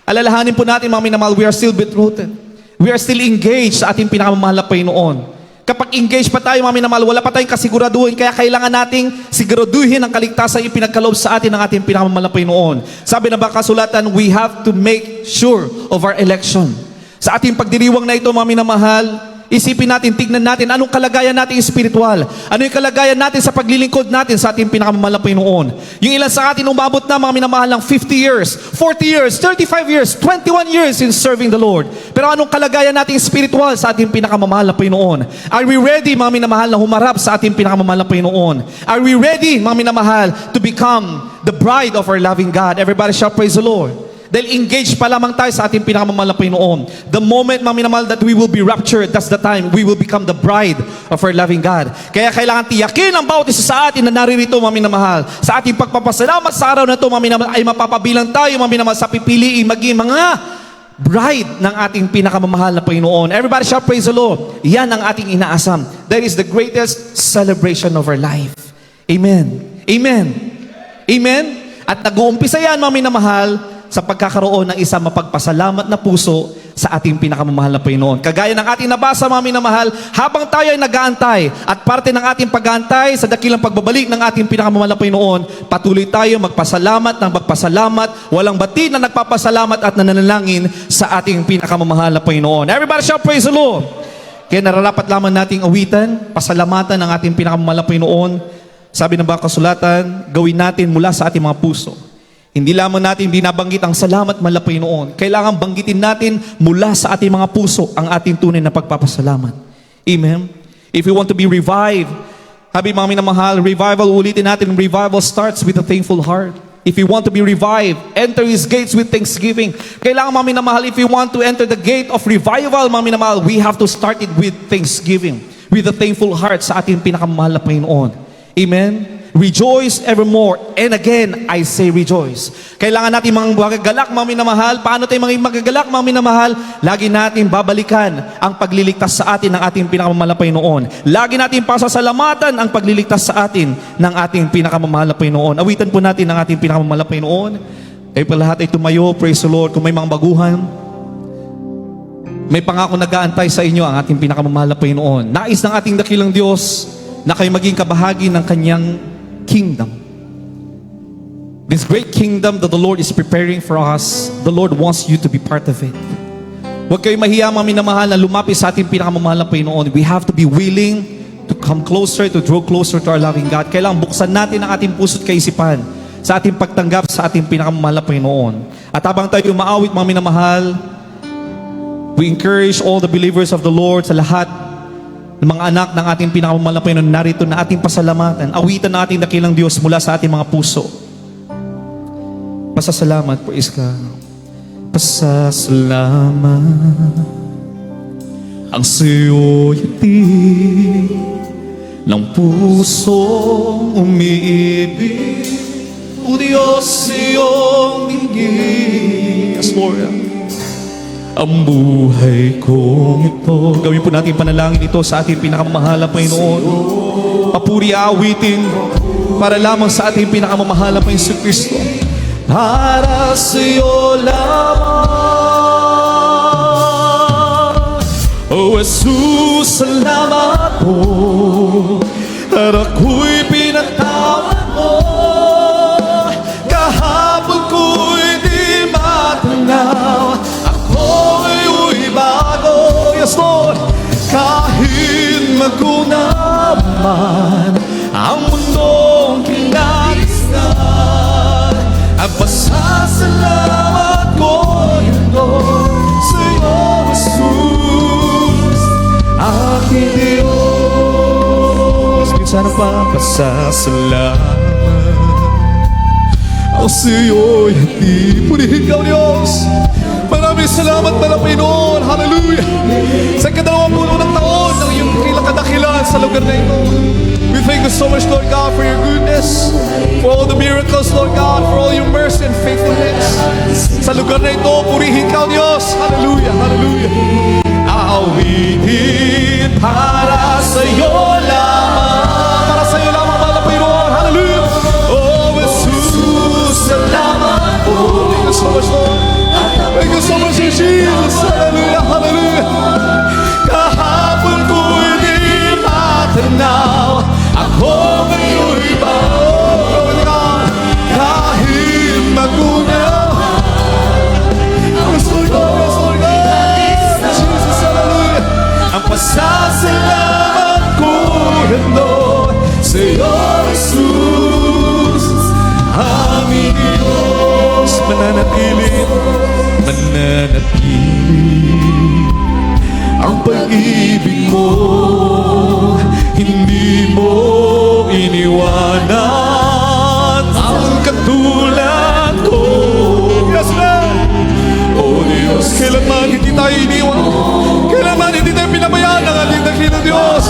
S1: Alalahanin po natin, mga minamahal, we are still betrothed. We are still engaged sa ating pinakamamahal na Panginoon. Kapag engaged pa tayo, mga minamahal, wala pa tayong kasiguraduhin, kaya kailangan nating siguraduhin ang kaligtasan ipinagkaloob sa atin ng ating pinakamamahal na Panginoon. Sabi na ba kasulatan, we have to make sure of our election. Sa ating pagdiriwang na ito, mga minamahal, isipin natin, tignan natin, anong kalagayan natin spiritual? Ano yung kalagayan natin sa paglilingkod natin sa ating pinakamamahal na Panginoon? Yung ilan sa atin umabot na, mga minamahal, ng 50 years, 40 years, 35 years, 21 years in serving the Lord. Pero anong kalagayan natin spiritual sa ating pinakamamahal na Panginoon? Are we ready, mga minamahal, na humarap sa ating pinakamamahal na Panginoon? Are we ready, mga minamahal, to become the bride of our loving God? Everybody shall praise the Lord. Dahil engaged pa lamang tayo sa ating pinakamamahal na Panginoon. The moment, mga minamahal, that we will be raptured, that's the time we will become the bride of our loving God. Kaya kailangan tiyakin ang bawat isa sa atin na naririto, mga minamahal. Sa ating pagpapasalamat sa araw na ito, mga minamahal, ay mapapabilang tayo, mga minamahal, sa pipiliin maging mga bride ng ating pinakamamahal na Panginoon. Everybody shall praise the Lord. Yan ang ating inaasam. That is the greatest celebration of our life. Amen. Amen. Amen. At nag-uumpisa yan, mga minamahal, sa pagkakaroon ng isang mapagpasalamat na puso sa ating pinakamamahal na Panginoon. Kagaya ng ating nabasa, mga minamahal, habang tayo ay nag-aantay at parte ng ating pag-aantay sa dakilang pagbabalik ng ating pinakamamahal na Panginoon, patuloy tayo magpasalamat ng magpasalamat, walang batid na nagpapasalamat at nananalangin sa ating pinakamamahal na Panginoon. Everybody shall praise the Lord. Kaya nararapat lamang nating awitan, pasalamatan ng ating pinakamamahal na Panginoon. Sabi ng baka kasulatan, gawin natin mula sa ating mga puso. Hindi lamang natin binabanggit ang salamat mala Panginoon. Kailangan banggitin natin mula sa ating mga puso ang ating tunay na pagpapasalamat. Amen? If we want to be revived, sabi mga minamahal, revival, ulitin natin, revival starts with a thankful heart. If you want to be revived, enter His gates with thanksgiving. Kailangan mga minamahal, if you want to enter the gate of revival, mga minamahal, we have to start it with thanksgiving, with a thankful heart sa ating pinakamahal na Panginoon. Amen? Rejoice evermore. And again, I say rejoice. Kailangan natin mga magagalak, mga minamahal. Paano tayo mga magagalak, mga minamahal? Lagi natin babalikan ang pagliligtas sa atin ng ating pinakamamahal na Panginoon. Lagi natin pasasalamatan ang pagliligtas sa atin ng ating pinakamamahal na Panginoon. Awitan po natin ang ating pinakamamahal na Panginoon. Kayo pa lahat ay tumayo. Praise the Lord. Kung may mga baguhan, may pangako nag-aantay sa inyo ang ating pinakamamahal na Panginoon. Nais ng ating dakilang Diyos na kayo maging kabahagi ng Kanyang kingdom. This great kingdom that the Lord is preparing for us, the Lord wants you to be part of it. Huwag kayo mahiya, mga minamahal, na lumapit sa ating pinakamamahal na Panginoon. We have to be willing to come closer, to draw closer to our loving God. Kailangan buksan natin ang ating puso't kaisipan sa ating pagtanggap sa ating pinakamamahal na Panginoon. At habang tayo umaawit, mga minamahal, we encourage all the believers of the Lord sa lahat ng mga anak ng ating pinakamamahal na Panginoon, narito na ating pasalamatan, awitan ng ating dakilang Diyos mula sa ating mga puso. Pasasalamat po, Iska. Pasasalamat ang sa'yo'y hatid ng pusong umiibig. O Diyos, iyong dinggin. Yes, Lord. Ang buhay kong ito. Gawin po natin panalangin ito sa ating pinakamamahal na Panginoon. Papuri awitin para lamang sa ating pinakamamahal na Panginoon Kristo. Para sa iyo lamang. O Jesus, salamat po. At ako'y pinatawad mo. Kahapon ko'y di matanaw. Ako'y bago. Yes, Lord. Kahit maguna man ang mundong kinagisnan, ang pasasalamat ko yun Lord sa iyo, Jesus, aking Diyos. Minsan pa pasasalamat ang sa'yo'y hindi. Purihin ka, Diyos. Maraming salamat na Panginoon. Hallelujah. Sa ika-20 ng taon ng iyong kadakilan sa lugar na ito. We thank you so much, Lord God, for your goodness, for all the miracles, Lord God, for all your mercy and faithfulness. Sa lugar na ito, purihin ka, Diyos. Hallelujah. Hallelujah. Awitin para sa iyo lamang. Para sa iyo lamang, mahal na Panginoon. Hallelujah. Oh, Jesus, salamat po. Thank you so much, Lord. Thank you so much, Jesus. Hallelujah, hallelujah. Kahapon ko'y di matanaw. Ako ngayon'y bago. Kahit magunaw. Yes, Lord God, yes, Lord God. Jesus, hallelujah. Ang pasasalamat ko yan, Lord, sa iyo, Jesus. Aming Diyos, mananatili ang pag-ibig mo, hindi mo iniwanan ang katulad ko. Yes, Lord. Oh Diyos, kailanman hindi tayo iniwan, kailanman hindi tayo pinabayaan ng ating dakilang Diyos,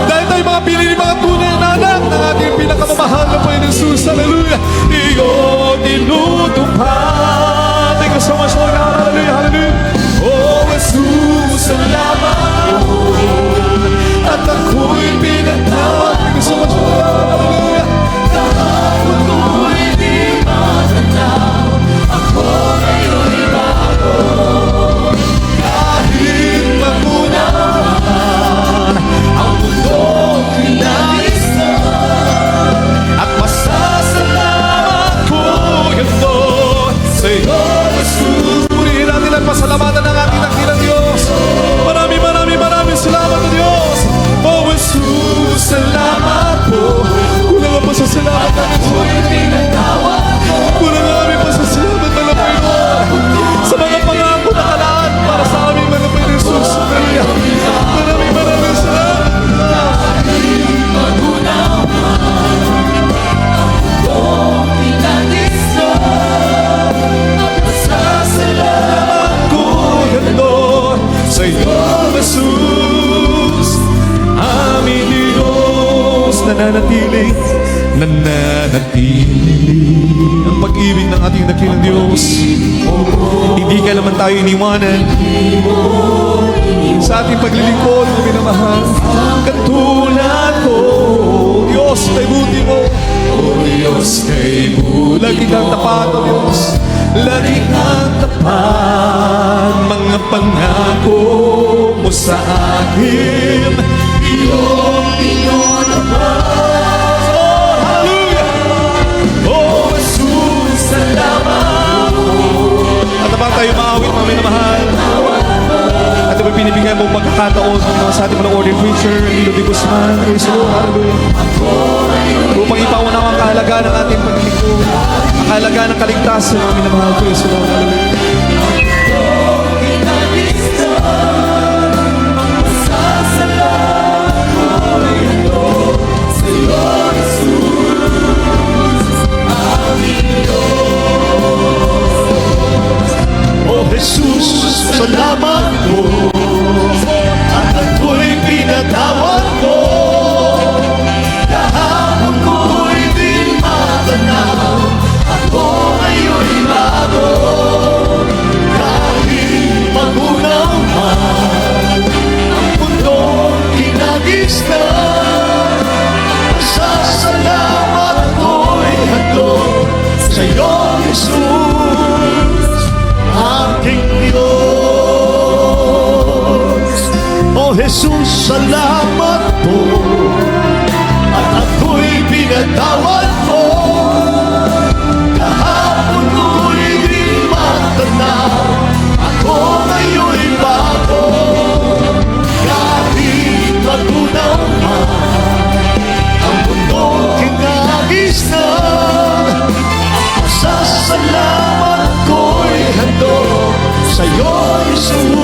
S1: dahil tayo mga pinili, mga tunay na anak ng ating pinakamamahal na Panginoon Jesus. Hallelujah. Iyong tinutupad. Thank you so much, Lord God. Hallelujah, hallelujah. Oh, Jesus, salamat po. At ako'y pinatawad. Thank you so much, Lord God. Hallelujah. Kahapon ko'y di matanaw. Ako ngayon'y bago. Kahit magunaw ang mundong kinagisnan, at masasalamat ko yun Lord sa iyo, Jesus. Purihin natin at pasalamatan ng ating dakilang Diyos. Maraming salamat na Diyos. Oh, Jesus, salamat po. Kulang ang pasasalamat namin sa kulang ang aming pasasalamat na Panginoon sa mga pangako na kalaan para sa aming mga Panginoon Jesus. Maraming salamat. Pasasalamat ko yan Lord sa iyo, Jesus, aming Diyos. Nananatili ang pag-ibig ng ating dakilang Diyos. Hindi kailanman tayo iniwanan sa ating paglilingkod na minamahal. Katulad ko, Diyos, kay buti mo. O Diyos, kay buti mo. Lagi kang tapat, O Diyos. Lagi kang tapat. Mga pangako mo sa akin, iyong tinutupad. Oh, hallelujah! Oh, Jesus, salamat po. At habang tayo maawit, mga minamahal, at ito'y pinibigyan mong pagkakataon sa ating mga ordained preacher, Lilo de Guzman, praise the Lord, hallelujah. Upang ipaunawa ang kahalagaan ng ating paglilingkod, ang kahalagaan ng kaligtasan, mga minamahal, praise the Lord, hallelujah. Ang pasasalamat
S6: Jesus, salamat po at ako'y pinatawad mo. Kahapon ko'y di matanaw, ako ngayon'y bago. Kahit magunaw man ang mundong kinagis na, pasasalamat ko'y handog sa'yo, Jesus.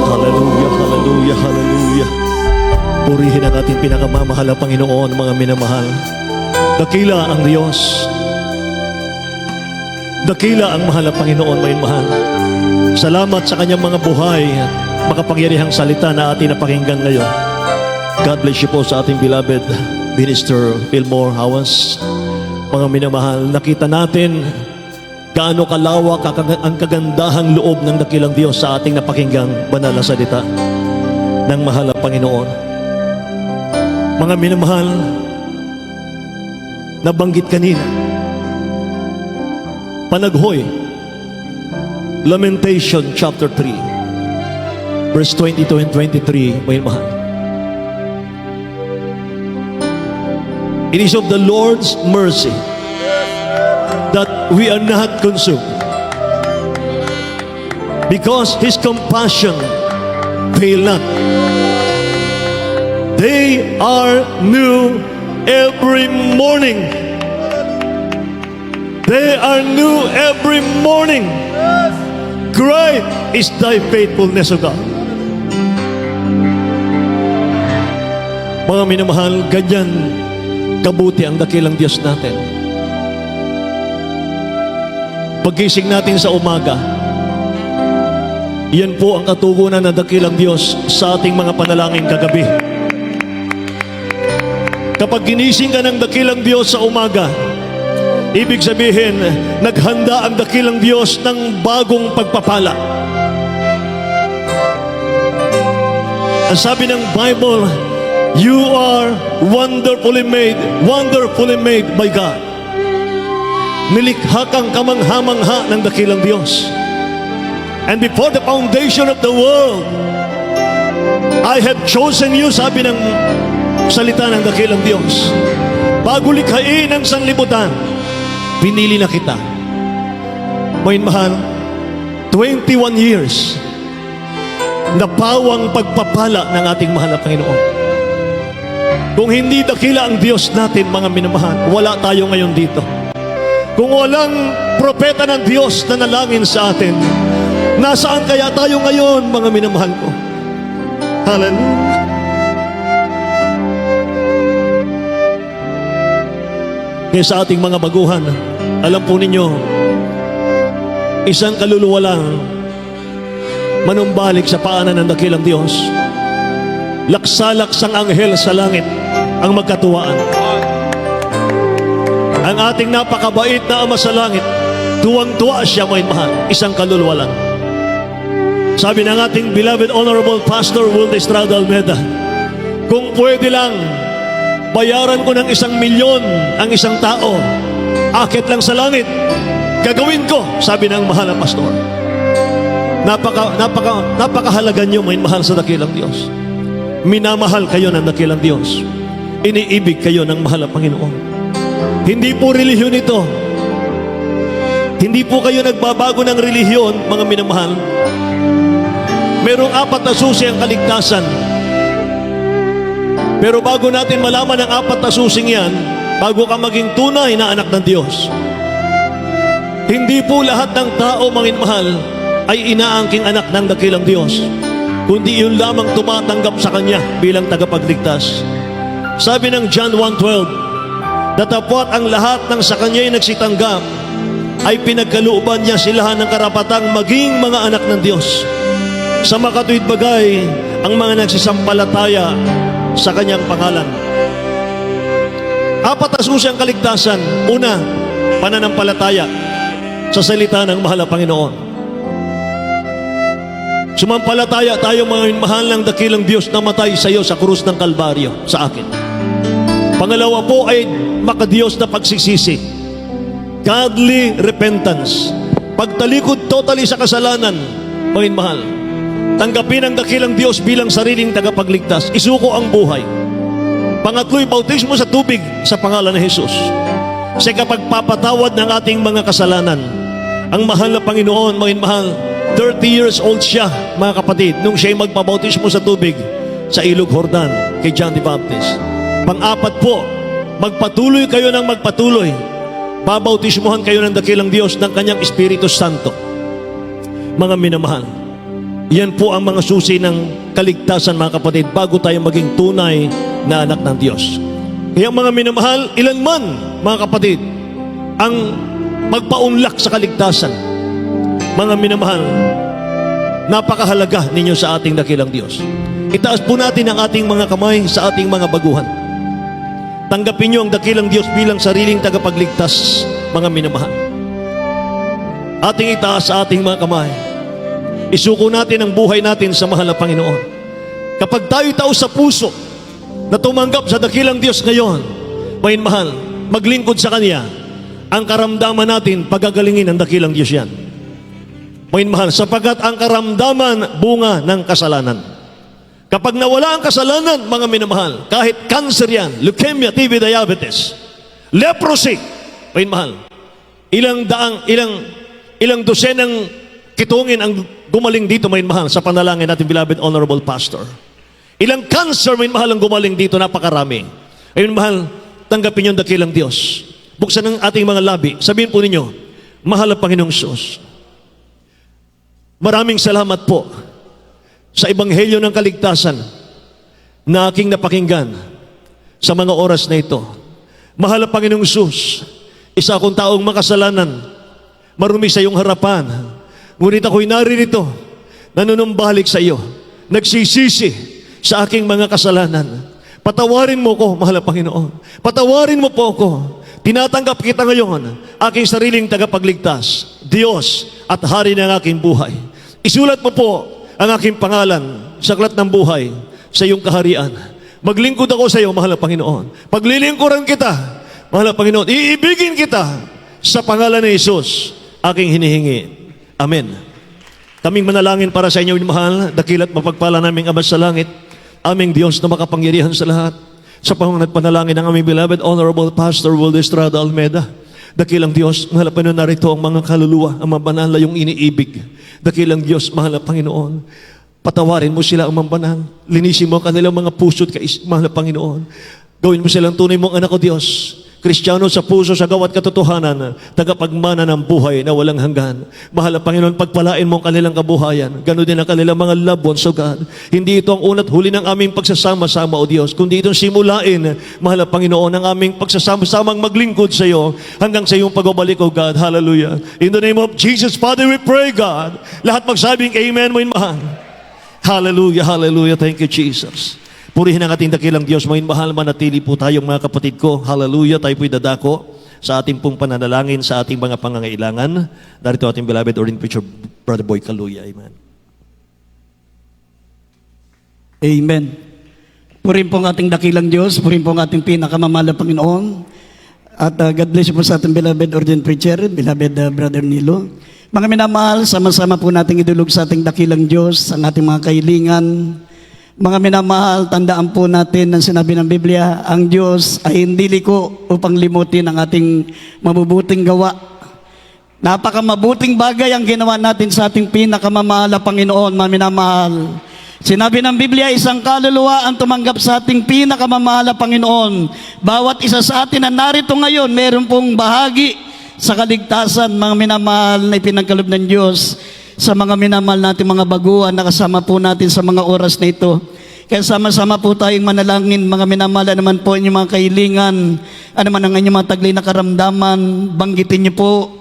S7: Hallelujah, hallelujah, hallelujah. Purihin ang ating pinakamamahal na Panginoon, mga minamahal. Dakila ang Diyos. Dakila ang mahal na Panginoon, mga mahal. Salamat sa kanyang mga buhay at makapangyarihang salita na ating napakinggan ngayon. God bless you po sa ating beloved Minister Fillmore Hawas. Mga minamahal, nakita natin gaano kalawak ang kagandahang loob ng dakilang Diyos sa ating napakinggang banal na salita ng mahal na Panginoon. Mga minamahal, nabanggit kanina, panaghoy, Lamentation chapter 3, verse 22 and 23, mga minamahal. It is of the Lord's mercy that we are not consumed, because His compassion fail not. They are new every morning. They are new every morning. Great is thy faithfulness, O God. Mga minamahal, ganyan kabuti ang dakilang Diyos natin. Paggising natin sa umaga, yan po ang katugunan ng dakilang Diyos sa ating mga panalangin kagabi. Kapag ginising ka ng dakilang Diyos sa umaga, ibig sabihin, naghanda ang dakilang Diyos ng bagong pagpapala. Ang sabi ng Bible, you are wonderfully made by God. Nilikha kang kamangha-mangha ng dakilang Diyos. And before the foundation of the world, I have chosen you, sabi ng salita ng dakilang Diyos. Bago likhain ang sanlibutan, pinili na kita. Mga mahal, 21 years na pawang pagpapala ng ating mahal na Panginoon. Kung hindi dakila ang Diyos natin, mga minamahal, wala tayo ngayon dito. Kung walang propeta ng Diyos na nalangin sa atin, nasaan kaya tayo ngayon, mga minamahal ko? Hallelujah. Kaya sa ating mga baguhan, alam po ninyo, isang kaluluwa lang manumbalik sa paanan ng dakilang Diyos. Laksalaksang anghel sa langit ang magkatuwaan. Ang ating napakabait na Ama sa langit, tuwang-tuwa siya, mga mahal, isang kaluluwa lang. Sabi ng ating beloved Honorable Pastor Will Estrada Almeda, kung pwede lang, bayaran ko ng 1 milyon ang isang tao, akit lang sa langit, gagawin ko, sabi ng mahal na pastor. Napakahalaga niyo, mga mahal sa dakilang Diyos. Minamahal kayo ng dakilang Diyos. Iniibig kayo ng mahal na Panginoon. Hindi po relihiyon ito. Hindi po kayo nagbabago ng relihiyon, mga minamahal. Merong 4 na susi ang kaligtasan. Pero bago natin malaman ang 4 na susing yan, bago ka maging tunay na anak ng Diyos, hindi po lahat ng tao, mga minamahal, ay inaangking anak ng dakilang Diyos, kundi yun lamang tumatanggap sa Kanya bilang tagapagligtas. Sabi ng John 1:12, datapwat ang lahat ng sa Kanya'y nagsitanggap ay pinagkalooban niya sila ng karapatang maging mga anak ng Diyos. Sa makatuwid bagay, ang mga nagsisampalataya sa Kanyang pangalan. 4 na susi ang kaligtasan. Una, pananampalataya sa salita ng mahal na Panginoon. Sumampalataya tayo mga mahal ng dakilang Diyos na matay sa iyo sa krus ng Kalbaryo sa akin. Pangalawa po ay makadiyos na pagsisisi. Godly repentance. Pagtalikod totally sa kasalanan, mga mahal. Tanggapin ang dakilang Diyos bilang sariling tagapagligtas. Isuko ang buhay. Pangatlo'y bautismo sa tubig sa pangalan ng Jesus. Sa kapagpapatawad ng ating mga kasalanan. Ang mahal na Panginoon, mga mahal, 30 years old siya, mga kapatid, nung siya'y magpabautismo sa tubig sa Ilog Jordan kay John the Baptist. Pang-apat po, magpatuloy kayo ng magpatuloy. Babautismuhan kayo ng dakilang Diyos ng kanyang Espiritu Santo. Mga minamahal, yan po ang mga susi ng kaligtasan, mga kapatid, bago tayo maging tunay na anak ng Diyos. Kaya mga minamahal, ilan man, mga kapatid, ang magpaunlak sa kaligtasan. Mga minamahal, napakahalaga ninyo sa ating dakilang Diyos. Itaas po natin ang ating mga kamay sa ating mga baguhan. Tanggapin niyo ang dakilang Diyos bilang sariling tagapagligtas, mga minamahal. Ating itaas sa ating mga kamay. Isuko natin ang buhay natin sa mahal na Panginoon. Kapag tayo tao sa puso na tumanggap sa dakilang Diyos ngayon, mga mahal, maglingkod sa Kanya, ang karamdaman natin, pagagalingin ng dakilang Diyos yan. Mga mahal, sapagkat ang karamdaman, bunga ng kasalanan. Kapag nawala ang kasalanan, mga minamahal, kahit cancer yan, leukemia, TB, diabetes, leprosy, mga mahal, ilang dosenang kitungin ang gumaling dito, mga mahal, sa panalangin natin, beloved honorable pastor. Ilang cancer, mga mahal, ang gumaling dito, napakarami. Ayun, mahal, tanggapin niyo ang dakilang Diyos. Buksan ang ating mga labi. Sabihin po ninyo, mahal na Panginoong Diyos, maraming salamat po sa ebanghelyo ng kaligtasan na aking napakinggan sa mga oras na ito. Mahal na Panginoong Diyos, isa akong taong makasalanan, marumi sa iyong harapan, ngunit ako'y naririto, nanunumbalik sa iyo, nagsisisi sa aking mga kasalanan. Patawarin mo ko, mahal na Panginoon. Patawarin mo po ako. Tinatanggap kita ngayon, aking sariling tagapagligtas, Diyos at Hari ng aking buhay. Isulat mo po ang aking pangalan sa aklat ng buhay sa iyong kaharian. Maglingkod ako sa iyo, mahal na Panginoon. Paglilingkuran kita, mahal na Panginoon. Iibigin kita sa pangalan ni Jesus, aking hinihingi. Amen. Kaming manalangin para sa inyo, mahal, dakilat mapagpala naming Ama sa langit, aming Diyos na makapangyarihan sa lahat. Sa pangunat panalangin ng aming beloved Honorable Pastor Waldo Estrada Almeda, dakilang Diyos, mahal na Panginoon, narito ang mga kaluluwa, ang mga banal na iyong iniibig. Dakilang Diyos, mahal na Panginoon, patawarin mo sila, ang mga banal. Linisin mo kanilang mga puso't mahal na Panginoon. Gawin mo silang tunay mong anak o Diyos. Kristiyano sa puso, sa gawat katotohanan, tagapagmana ng buhay na walang hanggan. Mahal na Panginoon, pagpalain mo ang kanilang kabuhayan. Ganoon din ang kanilang mga loved ones, O God. Hindi ito ang una't huli ng aming pagsasama-sama, O Diyos, kundi itong simulain, mahal na Panginoon, ang aming pagsasama-samang maglingkod sa iyo hanggang sa iyong pagbabalik, O God. Hallelujah. In the name of Jesus, Father, we pray, God. Lahat magsabing amen mo, mahal. Hallelujah, hallelujah. Thank you, Jesus. Purihin ang ating dakilang Diyos. Mga mahal, manatili po tayong mga kapatid ko. Hallelujah. Tayo po'y dadako sa ating pong pananalangin, sa ating mga pangangailangan. Narito ating beloved ordained preacher, Brother Boy Kaluya. Amen.
S8: Amen. Purihin po ang ating dakilang Diyos. Purihin po ang ating pinakamamahal na Panginoon. At God bless you po sa ating beloved ordained preacher, beloved Brother Nilo. Mga minamahal, sama-sama po nating idulog sa ating dakilang Diyos ang ating mga kahilingan. Mga minamahal, tandaan po natin ang sinabi ng Biblia, ang Diyos ay hindi liko upang limutin ang ating mabubuting gawa. Napakamabuting bagay ang ginawa natin sa ating pinakamamahal na Panginoon, mga minamahal. Sinabi ng Biblia, isang kaluluwa ang tumanggap sa ating pinakamamahal na Panginoon. Bawat isa sa atin na narito ngayon, meron pong bahagi sa kaligtasan, mga minamahal na ipinagkaloob ng Diyos sa mga minamahal natin mga baguhan na kasama po natin sa mga oras na ito. Kaya sama-sama po tayong manalangin, mga minamahal, naman po inyong mga kahilingan, ano man ang inyong mga taglay na karamdaman, banggitin niyo po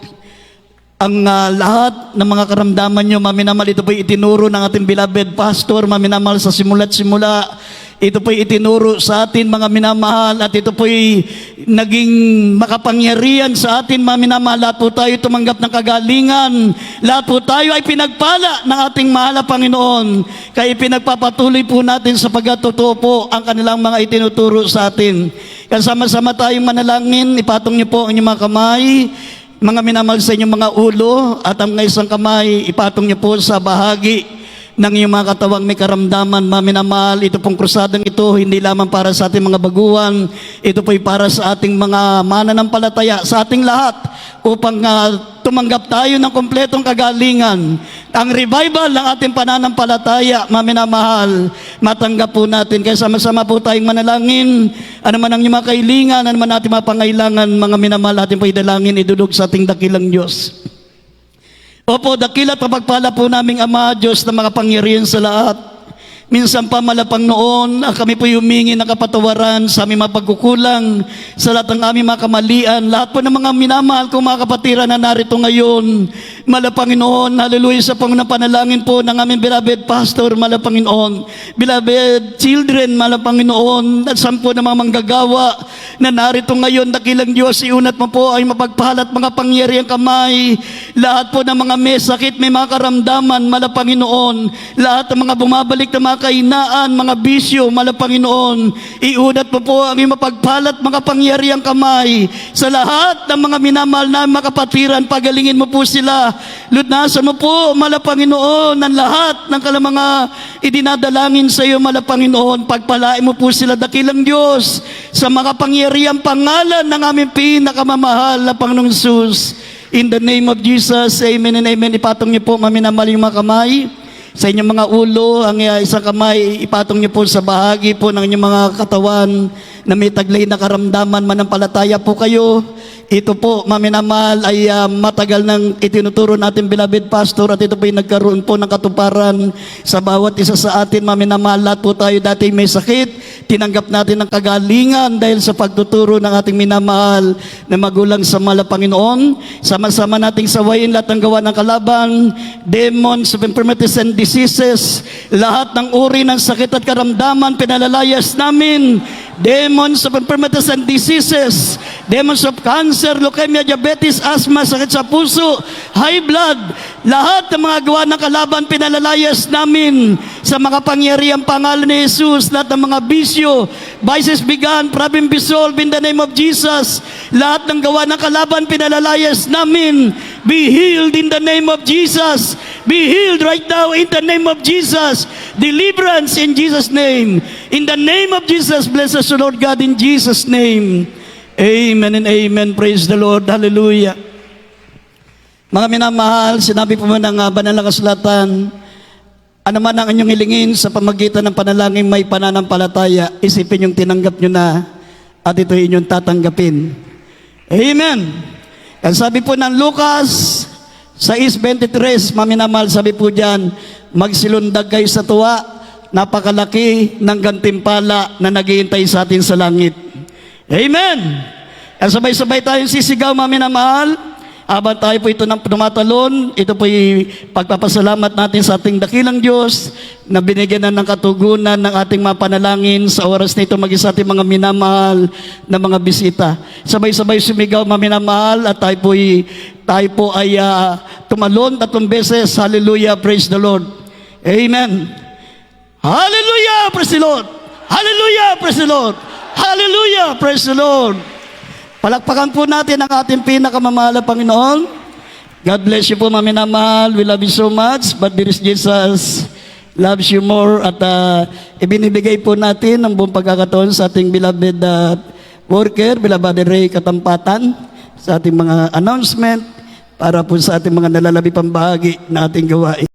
S8: ang lahat ng mga karamdaman niyo, mga minamahal. Ito po itinuro ng ating beloved pastor, mga minamahal, sa simula't simula. ito po'y itinuro sa atin mga minamahal at ito po'y naging makapangyarihan sa atin mga minamahal. Lahat po tayo tumanggap ng kagalingan. Lahat po tayo ay pinagpala ng ating mahal na Panginoon. Kaya pinagpapatuloy po natin sapagkat totoo po ang kanilang mga itinuturo sa atin. Kaya sama-sama tayong manalangin, ipatong niyo po ang inyong mga kamay, mga minamahal sa inyong mga ulo, at ang isang kamay, ipatong niyo po sa bahagi ng iyong mga katawang may karamdaman, mga minamahal. Ito pong krusadang ito, hindi lamang para sa ating mga baguhan, ito po'y para sa ating mga mananampalataya, sa ating lahat, upang tumanggap tayo ng kompletong kagalingan. Ang revival ng ating pananampalataya, mga minamahal, matanggap po natin. Kaya sama-sama po tayong manalangin, ano man ang iyong mga kailingan, ano man ating mga pangailangan, mga minamahal, ating po idalangin, idudog sa ating dakilang Diyos. Opo, dakilat pagpala po naming Ama, Diyos na makapangyarihan sa lahat. Minsan pa malapang noon, kami po humingi ng kapatawaran sa aming mga pagkukulang, sa lahat ng aming mga kamalian, lahat po ng mga minamahal kong mga kapatiran na narito ngayon. Malapanginoon, hallelujah, sa panalangin po ng aming beloved pastor, malapanginoon, beloved children, malapanginoon, at saan po ng mga manggagawa na narito ngayon, dakilang Diyos, iunat mo po ay mapagpahalat mga pangyariang kamay, lahat po ng mga may sakit, may mga karamdaman, malapanginoon, lahat ng mga bumabalik na mga kainaan, mga bisyo, malapanginoon, iunat mo po ang iyong mapagpalat mga pangyariang kamay sa lahat ng mga minamahal na mga kapatiran, pagalingin mo po sila, lutnasan mo po, malapanginoon, ang lahat ng mga idinadalangin sa iyo, malapanginoon, pagpalain mo po sila, dakilang Diyos, sa mga pangyariang pangalan ng aming pinakamamahal na Panginoong Jesus. In the name of Jesus, amen and amen. Ipatong niyo po, maminamahal, yung mga kamay sa inyong mga ulo, ang isang kamay, ipatong niyo po sa bahagi po ng inyong mga katawan na may taglay na karamdaman, manampalataya po kayo. Ito po, maminamahal, ay matagal nang itinuturo natin, beloved pastor, at ito po yung nagkaroon po ng katuparan sa bawat isa sa atin, maminamahal. Lahat po tayo dati may sakit, tinanggap natin ng kagalingan dahil sa pagtuturo ng ating minamahal na magulang sa mahal na Panginoon. Sama-sama nating sawayin lahat ng gawa ng kalaban, demons of infirmities and diseases, lahat ng uri ng sakit at karamdaman, pinalalayas namin. Demons of infirmities and diseases, demons of cancer, leukemia, diabetes, asthma, sakit sa puso, high blood, lahat ng mga gawa ng kalaban, pinalalayas namin sa mga pangyariang pangalan ni Jesus. Lahat ng mga bisyo, vices began, problem be solved in the name of Jesus. Lahat ng gawa ng kalaban, pinalalayas namin. Be healed in the name of Jesus. Be healed right now in the name of Jesus. Deliverance in Jesus' name. In the name of Jesus, bless us, O Lord God, in Jesus' name. Amen and amen. Praise the Lord. Hallelujah. Mga minamahal, sinabi po mo ng banal na kasulatan, ano man ang inyong hilingin sa pamagitan ng panalangin may pananampalataya, isipin yung tinanggap nyo na at ito inyong tatanggapin. Amen. Ang sabi po ng Lucas 6:23, maminamahal, sabi po dyan, magsilundag kayo sa tuwa, napakalaki ng gantimpala na naghihintay sa atin sa langit. Amen. Ang sabay-sabay tayong sisigaw, maminamahal, habang tayo po ito tumatalon, ito po yung pagpapasalamat natin sa ating dakilang Diyos na binigyan na ng katugunan ng ating mga panalangin sa oras na ito maging sa ating mga minamahal na mga bisita. Sabay-sabay sumigaw, maminamahal, at tayo po ay tumalon 3 beses. Hallelujah, praise the Lord. Amen. Hallelujah, praise the Lord. Hallelujah, praise the Lord. Hallelujah, praise the Lord. Palakpakan po natin ang ating pinakamamahal na Panginoon. God bless you po, maminamahal. We love you so much, but there is Jesus loves you more. At ibinibigay po natin ang buong pagkakataon sa ating beloved worker, beloved Ray Katampatan, sa ating mga announcement, para po sa ating mga nalalabi pang bahagi na ating gawain.